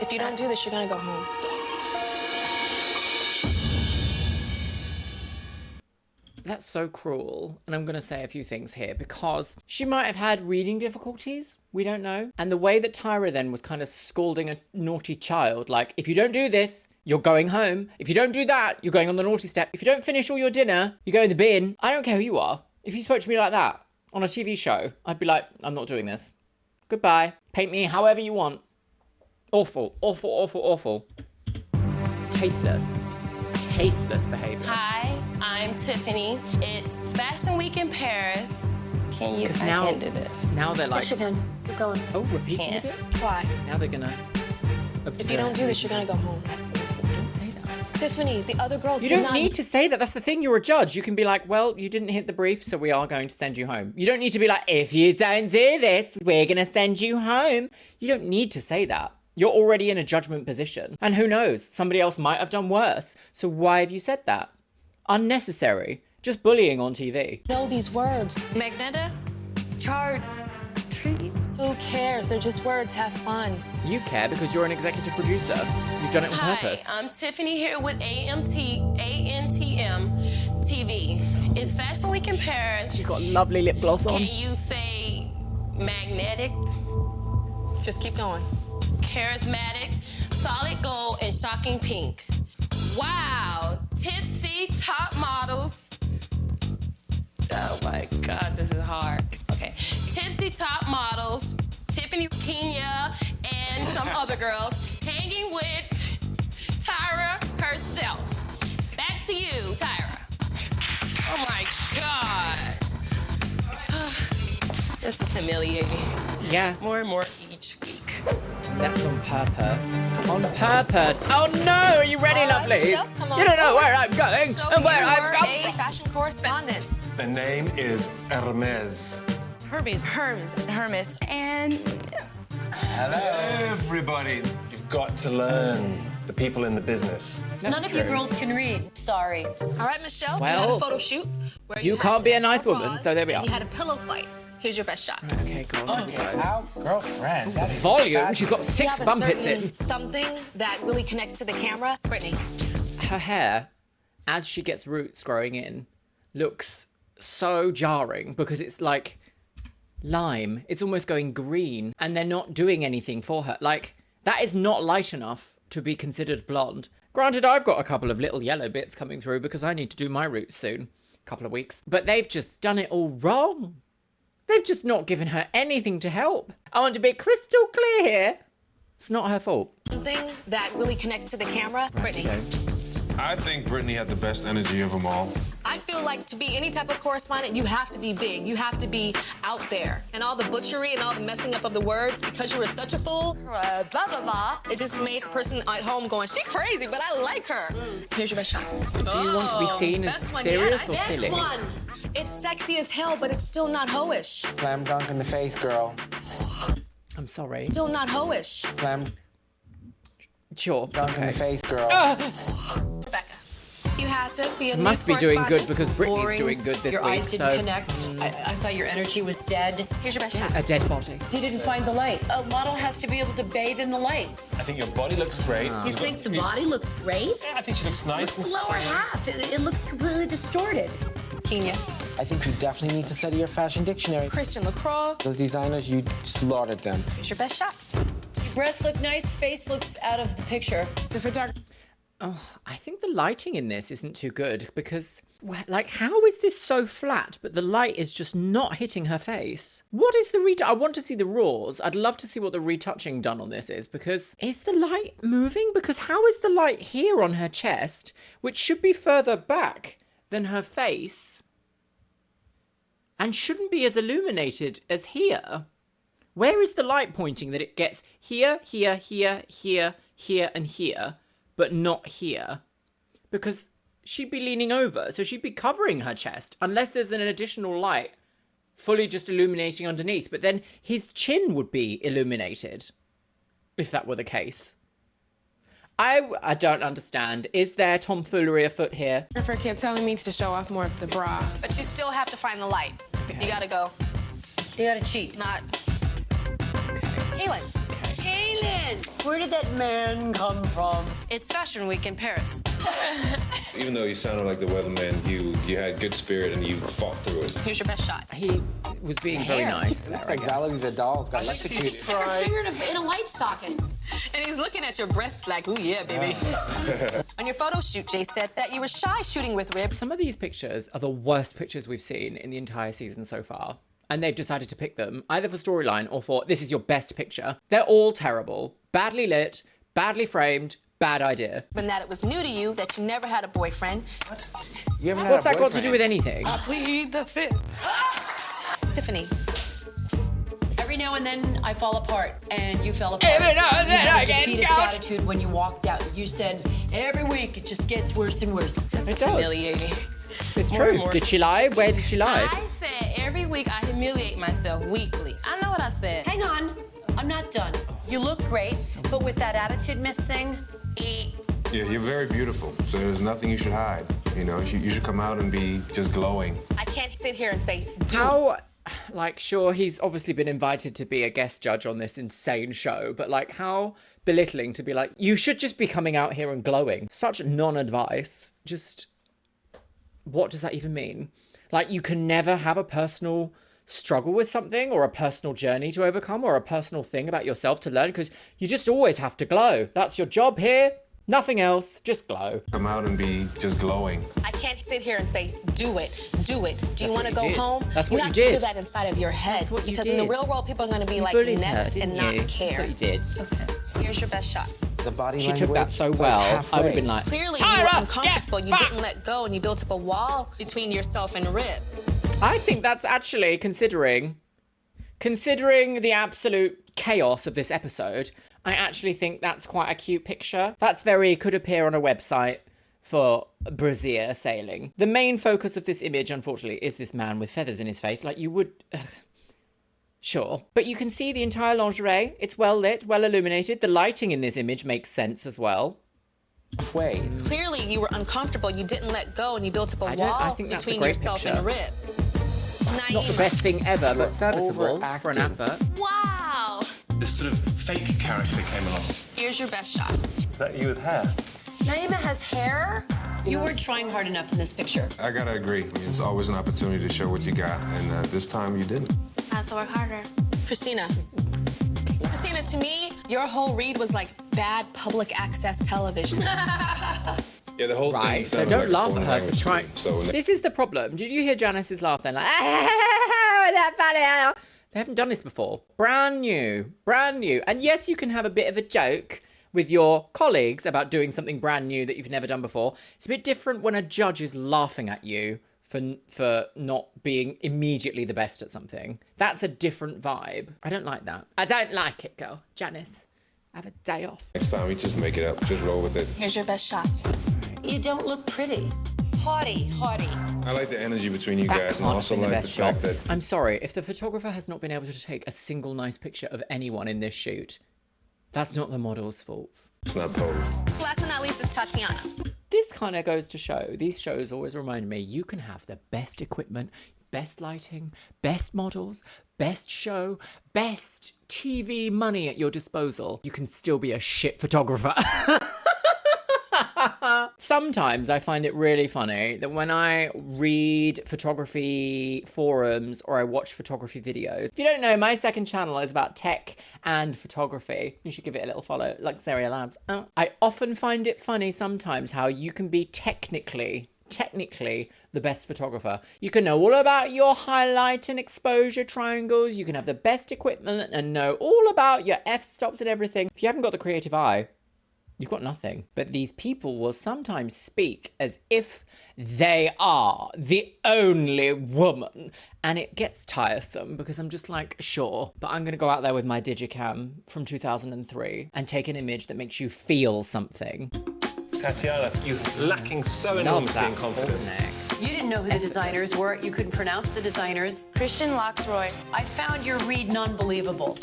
If you don't do this, you're gonna go home. That's so cruel. And I'm going to say a few things here because she might have had reading difficulties. We don't know. And the way that Tyra then was kind of scolding a naughty child, like, if you don't do this, you're going home. If you don't do that, you're going on the naughty step. If you don't finish all your dinner, you go in the bin. I don't care who you are. If you spoke to me like that on a TV show, I'd be like, I'm not doing this. Goodbye. Paint me however you want. Awful, awful, awful, awful. Tasteless. Tasteless behavior. Hi, I'm Tiffany. It's Fashion Week in Paris. Can you now, do this? Now they're like... Yes, you can. Keep going. Oh, repeating Can't. it? Why? Now they're gonna... If you don't do this, you're gonna go home. That's awful. Don't say that. Tiffany, the other girls You did don't not... need to say that. That's the thing. You're a judge. You can be like, well, you didn't hit the brief, so we are going to send you home. You don't need to be like, if you don't do this, we're going to send you home. You don't need to say that. You're already in a judgment position. And who knows? Somebody else might have done worse. So why have you said that? Unnecessary. Just bullying on TV. know these words. Magneta? Chart. Treat. Who cares? They're just words. Have fun. You care because you're an executive producer. You've done it on purpose. Hi, I'm Tiffany here with antm TV. It's Fashion Week in Paris. She's got a lovely lip gloss on. Can you say magnetic? Just keep going. Charismatic, solid gold, and shocking pink. Wow, tipsy top models. Oh my God, this is hard. Okay, tipsy top models, Tiffany, Kenya, and some other girls hanging with Tyra herself. Back to you, Tyra. Oh my God. This is humiliating. Yeah. More and more each week. That's on purpose. On purpose. Oh no, are you ready, lovely? Michelle, come on You don't know forward. where I'm going So and where you I've were come a from. fashion correspondent. The name is Hermes. Hermes, and Hello. Everybody, you've got to learn the people in the business. none of you girls can read. Sorry. All right, Michelle, you Well, had a photo shoot where you had can't to be a make nice your woman, bras, so there we and are. you had a pillow fight. Here's your best shot. Okay, go on. Our girlfriend. That is Volume. She's got You 6 have a bumpets certain in. something that really connects to the camera. Brittany. Her hair, as she gets roots growing in, looks so jarring because it's like lime. It's almost going green and they're not doing anything for her. Like, that is not light enough to be considered blonde. Granted, I've got a couple of little yellow bits coming through because I need to do my roots soon. Couple of weeks. But they've just done it all wrong. They've just not given her anything to help. I want to be crystal clear here. It's not her fault. Something that really connects to the camera. Brittany. Okay. I think Brittany had the best energy of them all. I feel like to be any type of correspondent, you have to be big. You have to be out there. And all the butchery and all the messing up of the words, because you were such a fool, blah, blah, blah, it just made the person at home going, she crazy, but I like her. Here's your best shot. Do you want to be seen as serious or silly? This one. It's sexy as hell, but it's still not hoish. Slam dunk in the face, girl. I'm sorry. Still not hoish. Slam Sure. dunk in the face, girl. Rebecca, you had to be a news Must be doing good correspondent. because Brittany's Boring. doing good this Your week. eyes didn't So connect. I thought your energy was dead. Here's your best shot. a dead body. You didn't find the light. A model has to be able to bathe in the light. I think your body looks great. You think the body looks great? Yeah, I think she looks nice. The lower half, it looks completely distorted. Kenya. I think you definitely need to study your fashion dictionary. Christian LaCroix. Those designers, you slaughtered them. Here's your best shot. Your breasts look nice, face looks out of the picture. The photographer. Oh, I think the lighting in this isn't too good because, like, how is this so flat, but the light is just not hitting her face? What is the I want to see the raws. I'd love to see what the retouching done on this is because is the light moving? Because how is the light here on her chest, which should be further back than her face and shouldn't be as illuminated as here? Where is the light pointing that it gets here, here, here, here, here, and here, but not here? Because she'd be leaning over, so she'd be covering her chest, unless there's an additional light fully just illuminating underneath. But then his chin would be illuminated, if that were the case. I don't understand. Is there tomfoolery afoot here? The photographer kept telling me to show off more of the bra. But you still have to find the light. Okay. You gotta go. You gotta cheat. Not. Kaylin. Kaylin! man? Where did that man come from? It's Fashion Week in Paris. Even though you sounded like the weatherman, you had good spirit and you fought through it. Here's your best shot. He was being very nice there, I guess. Valerie Vidal's got electrocuted. Stick her finger in a light socket. And he's looking at your breast like, ooh, yeah, baby. On your photo shoot, Jay said that you were shy shooting with Rib. Some of these pictures are the worst pictures we've seen in the entire season so far. And they've decided to pick them either for storyline or for this is your best picture. They're all terrible, badly lit, badly framed, bad idea. And that it was new to you that you never had a boyfriend. What? You haven't had What's a that got to boyfriend? do with anything? I plead the fifth. Tiffany. Every now and then I fall apart, and you fell apart. Every now and then you I had a get defeatist down. attitude when you walked out. You said every week it just gets worse and worse. It does. Humiliating. It's More and true. more. Did she lie? Where did she lie? I said every week I humiliate myself weekly. I know what I said. Hang on, I'm not done. You look great, but with that attitude miss thing, Yeah, you're very beautiful, so there's nothing you should hide. You know, you should come out and be just glowing. I can't sit here and say, How, like, sure, he's obviously been invited to be a guest judge on this insane show, but, like, how belittling to be like, you should just be coming out here and glowing. Such non-advice. Just, what does that even mean? Like, you can never have a personal struggle with something or a personal journey to overcome or a personal thing about yourself to learn because you just always have to glow. That's your job here. Nothing else, just glow. Come out and be just glowing. I can't sit here and say, do it, do it. Do you That's want what to you go did. home? That's you what have you to did. do that inside of your head. That's what you because in the did. real world, people are going to be You like bullied next her, and didn't not you? care. That's what you did. Okay. Here's your best shot. The body She language. took that so it's well, like I would halfway. have been like, Clearly, you Tyra, were uncomfortable. get You back! didn't let go, and you built up a wall between yourself and Rib. I think that's actually, considering the absolute chaos of this episode, I actually think that's quite a cute picture. That's could appear on a website for brassiere sailing. The main focus of this image, unfortunately, is this man with feathers in his face. Like, you would... Sure. But you can see the entire lingerie. It's well lit, well illuminated. The lighting in this image makes sense as well. Halfway. Clearly, you were uncomfortable. You didn't let go, and you built up a I wall think that's a between great yourself picture. and Rib. Not the best thing ever, but serviceable for an advert. Wow. This sort of fake character came along. Here's your best shot. Is that you with hair? Naima has hair? You weren't trying hard enough in this picture. I gotta agree. I mean, it's always an opportunity to show what you got, and this time you didn't. I have to work harder. Christina, to me, your whole read was like bad public access television. Yeah, the whole thing. Right, so sounded don't like a laugh at foreign her for language trying. to me, so This is the problem. Did you hear Janice's laugh then? Like, that funny. They haven't done this before. Brand new. And yes, you can have a bit of a joke with your colleagues about doing something brand new that you've never done before. It's a bit different when a judge is laughing at you for not being immediately the best at something. That's a different vibe. I don't like that. I don't like it, girl. Janice, have a day off. next time you just make it up. Just roll with it. Here's your best shot. You don't look pretty. Haughty. I like the energy between you That guys, and can't also be the like the best fact shot. that I'm sorry, if the photographer has not been able to take a single nice picture of anyone in this shoot, that's not the model's fault. it's not posed. Last but not least is Tatiana. This kind of goes to show, these shows always remind me, you can have the best equipment, best lighting, best models, best show, best TV money at your disposal. You can still be a shit photographer. Sometimes I find it really funny that when I read photography forums or I watch photography videos, if you don't know, my second channel is about tech and photography. You should give it a little follow, Luxeria Labs. I often find it funny sometimes how you can be technically the best photographer. You can know all about your highlight and exposure triangles. You can have the best equipment and know all about your f-stops and everything. If you haven't got the creative eye, you've got nothing. But these people will sometimes speak as if they are the only woman. And it gets tiresome because I'm just like, sure, but I'm going to go out there with my Digicam from 2003 and take an image that makes you feel something. Tatiana, you're lacking so enormously in confidence. You didn't know who the designers were. You couldn't pronounce the designers. Christian Luxeria. I found your read non-believable.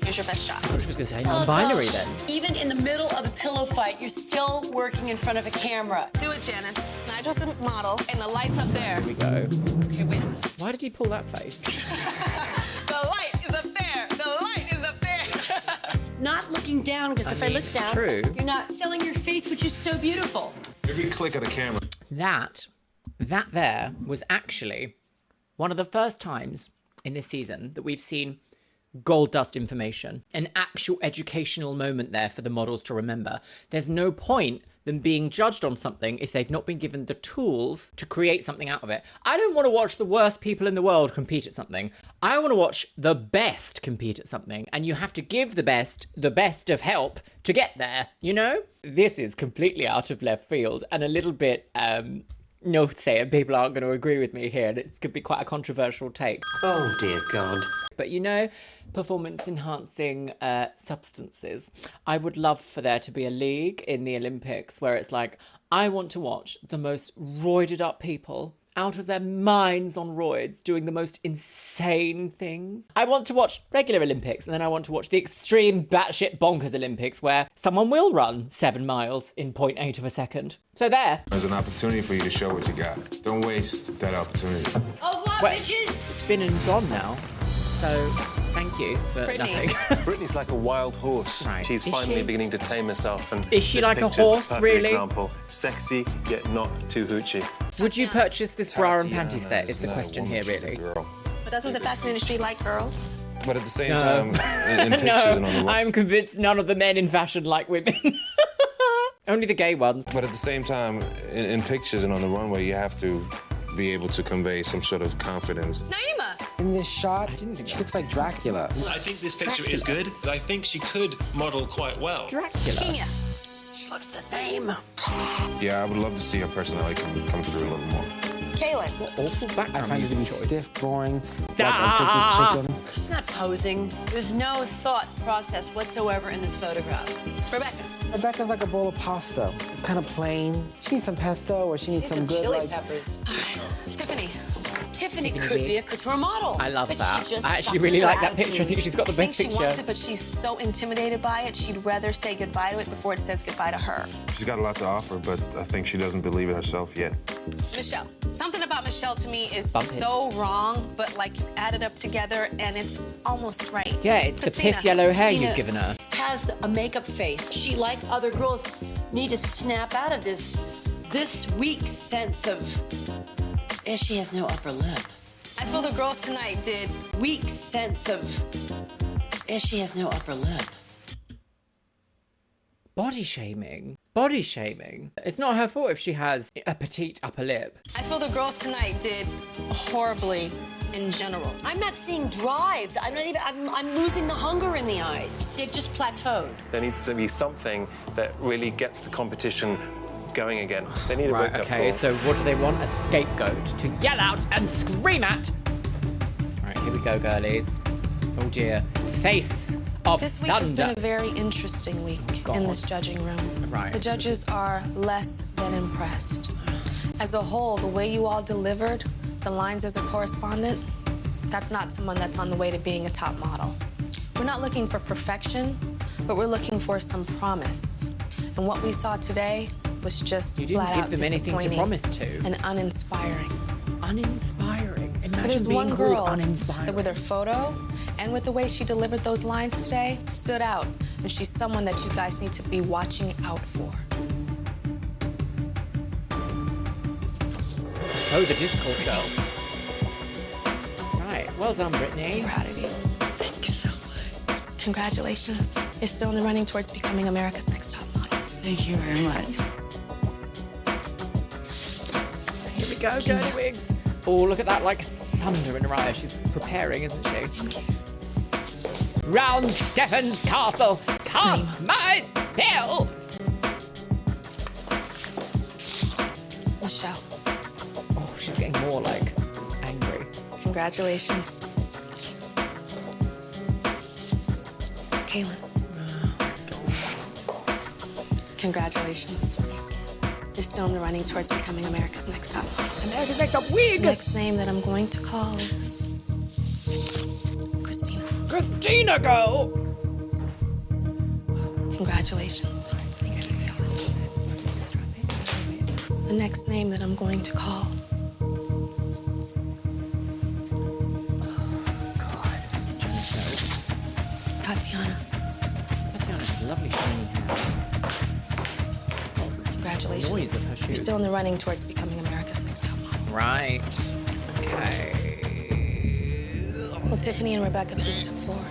Here's your best shot. I thought she was going to say non-binary gosh. then. Even in the middle of a pillow fight, you're still working in front of a camera. Do it, Janice. Nigel's a model, and the light's up there. Here we go. Okay, wait. Why did he pull that face? The light is up there. The light is up there. not looking down, because if I look down, true. you're not selling your face, which is so beautiful. Every click of the camera. That there was actually one of the first times in this season that we've seen gold dust information, an actual educational moment there for the models to remember. There's no point them being judged on something if they've not been given the tools to create something out of it. I don't want to watch the worst people in the world compete at something. I want to watch the best compete at something, and you have to give the best of help to get there, you know? This is completely out of left field and a little bit, no saying people aren't going to agree with me here, and it could be quite a controversial take. Oh, dear God. But you know, performance-enhancing substances. I would love for there to be a league in the Olympics where it's like, I want to watch the most roided up people out of their minds on roids doing the most insane things. I want to watch regular Olympics, and then I want to watch the extreme batshit bonkers Olympics where someone will run 7 miles in 0.8 of a second. So there. There's an opportunity for you to show what you got. Don't waste that opportunity. Oh, what, bitches? It's been and gone now. So, thank you for nothing. Brittany's like a wild horse. Right. She's Is finally she? beginning to tame herself. And Is she this like a picture's horse, perfect really? Example. Sexy, yet not too hoochie. Would you purchase this bra and panty set is the question here, really. But doesn't the fashion industry like girls? But at the same time, in pictures and on the No, I'm convinced none of the men in fashion like women. Only the gay ones. But at the same time, in pictures and on the runway, you have to be able to convey some sort of confidence. Naima! In this shot, she looks like Dracula. I think this picture is good. I think she could model quite well. Dracula. Kenya. She looks the same. Yeah, I would love to see her personality come through a little more. Kaylin. What awful background I find it to be music choice. stiff, boring, like Ah! unfiltered chicken. She's not posing. There's no thought process whatsoever in this photograph. Rebecca. Rebecca's like a bowl of pasta. It's kind of plain. She needs some pesto, or she needs some good, chili like... peppers. Tiffany. Tiffany could be a couture model. I love but that. She just I actually sucks really with like her that picture. I think she's got the I think best she picture. wants it, but she's so intimidated by it, she'd rather say goodbye to it before it says goodbye to her. She's got a lot to offer, but I think she doesn't believe it herself yet. Michelle. Something about Michelle to me is Bump it. so wrong, but like you add it up together and it's almost right. Yeah, it's the Christina. piss yellow hair Christina you've given her. has a makeup face. She, like other girls, need to snap out of this weak sense of, she has no upper lip. I feel the girls tonight did. Weak sense of, she has no upper lip. Body shaming. Body shaming. It's not her fault if she has a petite upper lip. I feel the girls tonight did horribly in general. I'm not seeing drive. I'm not even, I'm losing the hunger in the eyes. They've just plateaued. There needs to be something that really gets the competition going again. They need a Right, wake-up okay, call. so what do they want? A scapegoat to yell out and scream at. All right, here we go, girlies. Oh dear. Face of This week thunder. has been a very interesting week in this judging room. Right. The judges are less than impressed. As a whole, the way you all delivered the lines as a correspondent, that's not someone that's on the way to being a top model. We're not looking for perfection, but we're looking for some promise. And what we saw today was just You didn't flat give out them anything to disappointing promise to. and uninspiring. Uninspiring. But Imagine there's being one called girl uninspiring. that with her photo and with the way she delivered those lines today stood out. And she's someone that you guys need to be watching out for. So the Discord girl. Right, well done, Brittany. I'm proud of you. Thank you so much. Congratulations. You're still in the running towards becoming America's Next Top Model. Thank you very much. Here we go, girly wigs. Oh, look at that, like thunder in her eye. She's preparing, isn't she? Round Stefan's castle, cast my spell. Michelle, Oh, she's getting more like angry. congratulations. Kaylin. Congratulations. You're still in the running towards becoming America's Next Top Model. America's Next Top Wig. Next name that I'm going to call is Christina. Christina, girl. Congratulations. The next name that I'm going to call. Tatiana. lovely shiny hair. Congratulations. Noise of her You're shoes. still in the running towards becoming America's Next Top Model. Right. Okay. Well, Tiffany and Rebecca, please step forward.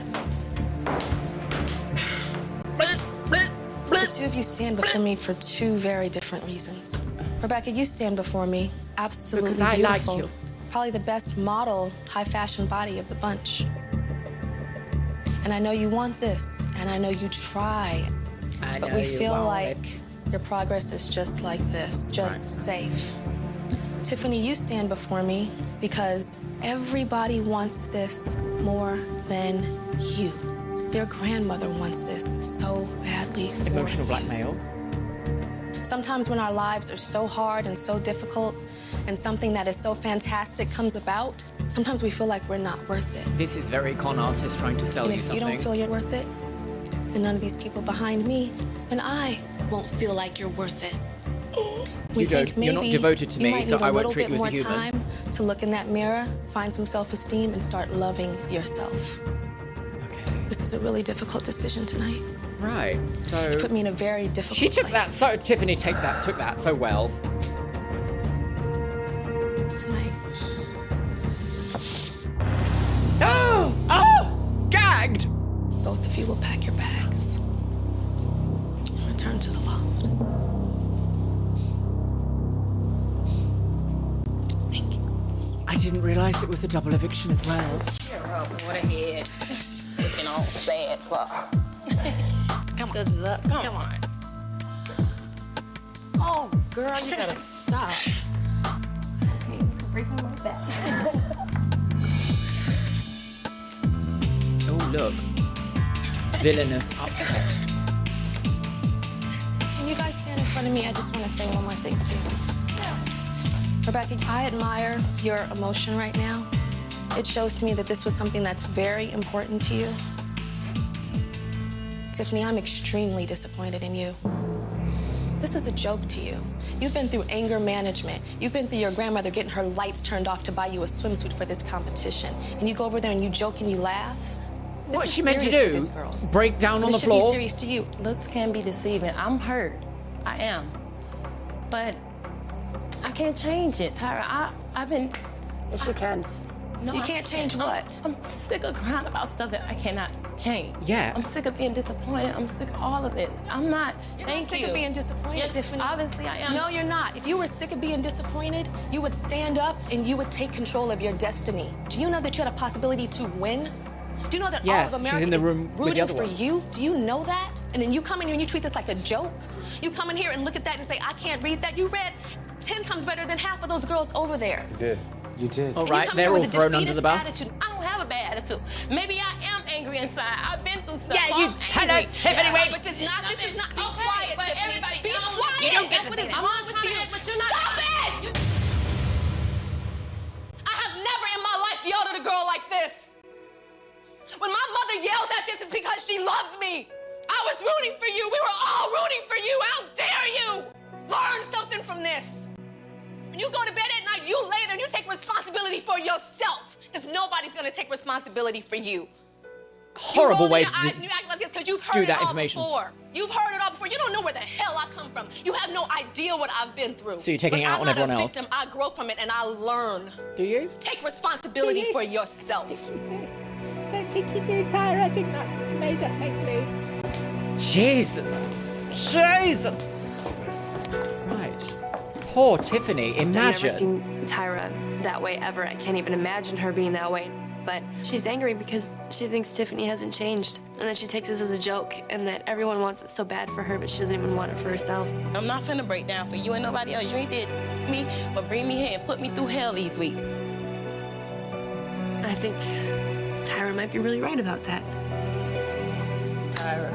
The two of you stand before me for two very different reasons. Rebecca, you stand before me absolutely Because I beautiful. like you. Probably the best model, high fashion body of the bunch. And I know you want this, and I know you try. But we feel like your progress is just like this, just safe. Tiffany, you stand before me because everybody wants this more than you. Your grandmother wants this so badly for Emotional you. blackmail. Sometimes when our lives are so hard and so difficult and something that is so fantastic comes about, sometimes we feel like we're not worth it. This is very con artist trying to sell And you if something. you don't feel you're worth it, then none of these people behind me and I won't feel like you're worth it. We think you're not maybe devoted to you me, might so need I a won't little treat bit you as a more human. time to look in that mirror, find some self-esteem, and start loving yourself. Okay. This is a really difficult decision tonight. Right. So You put me in a very difficult she took that place so Tiffany took that so well. tonight. Oh! Oh! Gagged! Both of you will pack your bags and return to the loft. I didn't realise it was a double eviction as well. Cheer up, what a head. Looking all sad for. Come on. Good luck. Come on. Oh, girl, you gotta stop. Breaking my back. Oh, look. Villainous upset. Can you guys stand in front of me? I just want to say one more thing, too. Rebecca, I admire your emotion right now. It shows to me that this was something that's very important to you. Tiffany, I'm extremely disappointed in you. This is a joke to you. You've been through anger management. You've been through your grandmother getting her lights turned off to buy you a swimsuit for this competition. And you go over there and you joke and you laugh. This What's is she meant to serious do? this, girls. Break down on This the should be floor? serious to you. Looks can be deceiving. I'm hurt. I am. But I can't change it, Tyra. I've been. Yes, you can. No, You I can't change what? I'm sick of crying about stuff that I cannot change. Yeah. I'm sick of being disappointed. I'm sick of all of it. I'm not. You're Thank not sick you. of being disappointed, Yes, Tiffany. Obviously, I am. No, you're not. If you were sick of being disappointed, you would stand up and you would take control of your destiny. Do you know that you had a possibility to win? Do you know that Yeah, all of she's America in the is room with the rooting other for ones. you? Do you know that? And then you come in here and you treat this like a joke? You come in here and look at that and say, I can't read that. You read 10 times better than half of those girls over there. You did. You did. All And you right, come they're here all with a thrown under the defeatist bus. attitude. I don't have a bad attitude. Maybe I am angry inside. I've been through stuff. Yeah, you I'm tell her, angry. Tiffany, wait. But it's not, this is not, be Okay, quiet, but Tiffany. everybody Be knows quiet. You don't get to What say is that. wrong I'm not with trying you? to act, but you're not. Stop it! I have never in my life yelled at a girl like this. When my mother yells at this, it's because she loves me. I was rooting for you. We were all rooting for you. How dare you? Learn something from this. When you go to bed at night, you lay there and you take responsibility for yourself. Because nobody's going to take responsibility for you. Horrible you roll way your to eyes and you act like this because you've do heard that it all information. before. You've heard it all before. You don't know where the hell I come from. You have no idea what I've been through. So you're taking it But out on I'm not everyone a else. victim. I grow from it and I learn. Do you? Take responsibility for yourself. Don't think you do, Tyra. I think that's made up make-believe. Jesus. Jesus. Right. Poor Tiffany. I've never Imagine. seen Tyra that way ever. I can't even imagine her being that way. But she's angry because she thinks Tiffany hasn't changed. And that she takes this as a joke and that everyone wants it so bad for her, but she doesn't even want it for herself. I'm not finna break down for you and nobody else. You ain't did me, but bring me here and put me through hell these weeks. I think Tyra might be really right about that. Tyra.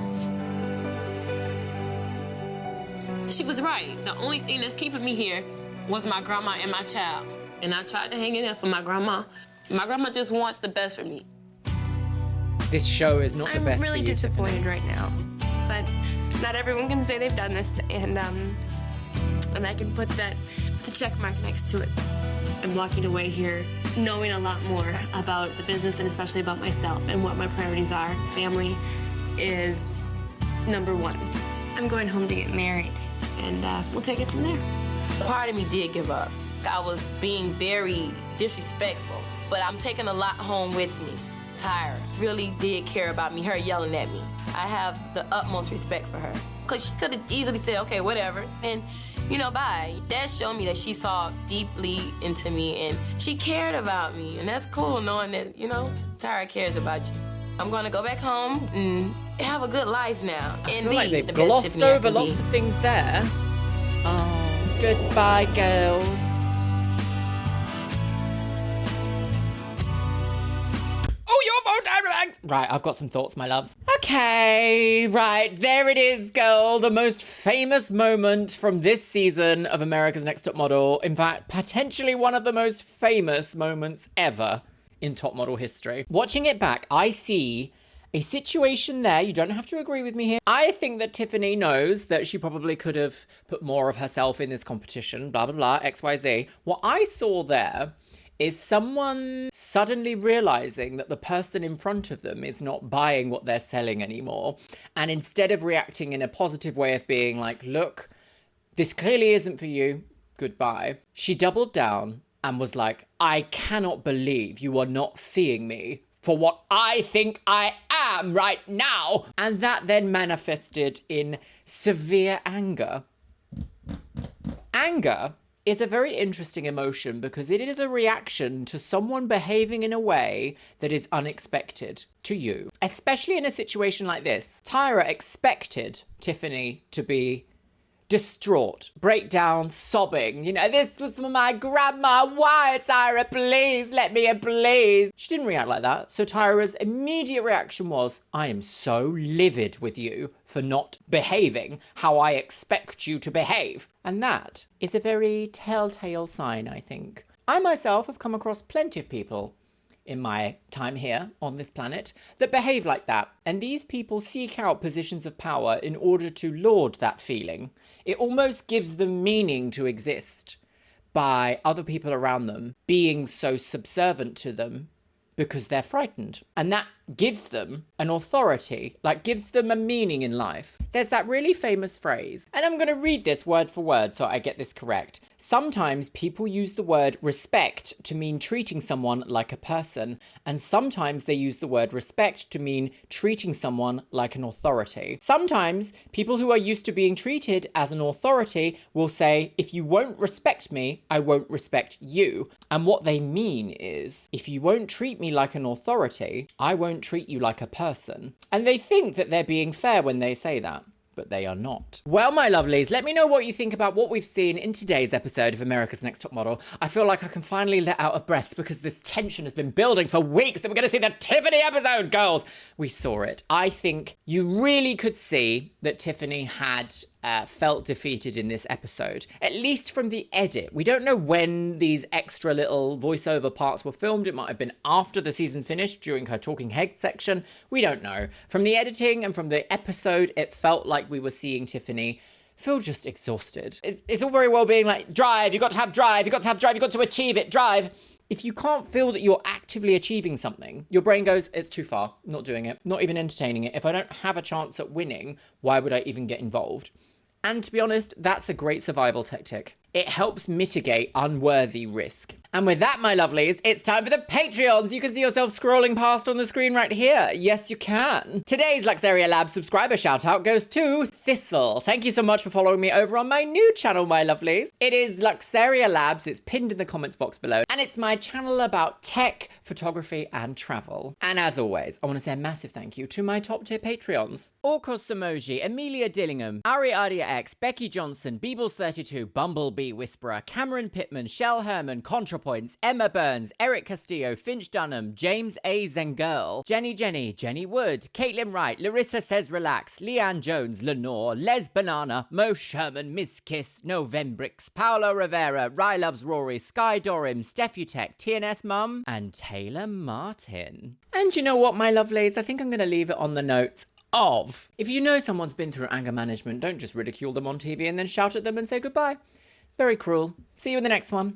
She was right. The only thing that's keeping me here was my grandma and my child. And I tried to hang in there for my grandma. My grandma just wants the best for me. This show is not the I'm best really for you, disappointed Tiffany. right now. But not everyone can say they've done this, and I can put the check mark next to it. I'm walking away here knowing a lot more about the business and especially about myself and what my priorities are. Family is number one. I'm going home to get married, and we'll take it from there. Part of me did give up. I was being very disrespectful, but I'm taking a lot home with me. Tyra really did care about me, her yelling at me. I have the utmost respect for her. Because she could have easily said, okay, whatever, and, you know, bye. That showed me that she saw deeply into me, and she cared about me. And that's cool, knowing that, you know, Tyra cares about you. I'm going to go back home and have a good life now. I feel like they've glossed over lots of things there. Oh, goodbye, girls. Oh, your vote, Tyra Banks! Right, I've got some thoughts, my loves. Okay, right, there it is, girl. The most famous moment from this season of America's Next Top Model. In fact, potentially one of the most famous moments ever in top model history. Watching it back, I see a situation there. You don't have to agree with me here. I think that Tiffany knows that she probably could have put more of herself in this competition, blah, blah, blah, XYZ. What I saw there is someone suddenly realizing that the person in front of them is not buying what they're selling anymore. And instead of reacting in a positive way of being like, look, this clearly isn't for you, goodbye, she doubled down and was like, I cannot believe you are not seeing me for what I think I am right now. And that then manifested in severe anger. Anger is a very interesting emotion because it is a reaction to someone behaving in a way that is unexpected to you. Especially in a situation like this. Tyra expected Tiffany to be distraught, break down, sobbing. You know, this was for my grandma. Why, Tyra? Please, let me in, please. She didn't react like that. So Tyra's immediate reaction was, I am so livid with you for not behaving how I expect you to behave. And that is a very telltale sign, I think. I myself have come across plenty of people in my time here on this planet that behave like that. And these people seek out positions of power in order to lord that feeling. It almost gives them meaning to exist by other people around them being so subservient to them because they're frightened. And that gives them an authority, like gives them a meaning in life. There's that really famous phrase, and I'm going to read this word for word so I get this correct. Sometimes people use the word respect to mean treating someone like a person, and sometimes they use the word respect to mean treating someone like an authority. Sometimes people who are used to being treated as an authority will say, if you won't respect me, I won't respect you. And what they mean is, if you won't treat me like an authority, I won't treat you like a person. And they think that they're being fair when they say that, but they are not. Well, my lovelies, let me know what you think about what we've seen in today's episode of America's Next Top Model. I feel like I can finally let out of breath because this tension has been building for weeks and we're going to see the Tiffany episode, girls. We saw it. I think you really could see that Tiffany had felt defeated in this episode, at least from the edit. We don't know when these extra little voiceover parts were filmed. It might have been after the season finished during her talking head section. We don't know. From the editing and from the episode, it felt like we were seeing Tiffany feel just exhausted. It's all very well being like, drive, you got to have drive, you got to have drive, you got to achieve it, drive. If you can't feel that you're actively achieving something, your brain goes, it's too far, not doing it, not even entertaining it. If I don't have a chance at winning, why would I even get involved? And to be honest, that's a great survival tactic. It helps mitigate unworthy risk. And with that, my lovelies, it's time for the Patreons. You can see yourself scrolling past on the screen right here. Yes, you can. Today's Luxeria Lab subscriber shout out goes to Thistle. Thank you so much for following me over on my new channel, my lovelies. It is Luxeria Labs. It's pinned in the comments box below. And it's my channel about tech, photography, and travel. And as always, I want to say a massive thank you to my top tier Patreons. Orkos Samoji, Amelia Dillingham, Ari Ardia X, Becky Johnson, Beebles32, Bumblebee Whisperer, Cameron Pittman, Shell Herman, ContraPoints, Emma Burns, Eric Castillo, Finch Dunham, James A. Zengurl, Jenny Wood, Caitlin Wright, Larissa Says Relax, Leanne Jones, Lenore, Les Banana, Mo Sherman, Miss Kiss, Novembrix, Paolo Rivera, Rye Loves Rory, Sky Dorim, Steffutech, TNS Mum, and Taylor Martin. And you know what, my lovelies? I think I'm going to leave it on the notes of, if you know someone's been through anger management, don't just ridicule them on TV and then shout at them and say goodbye. Very cruel. See you in the next one.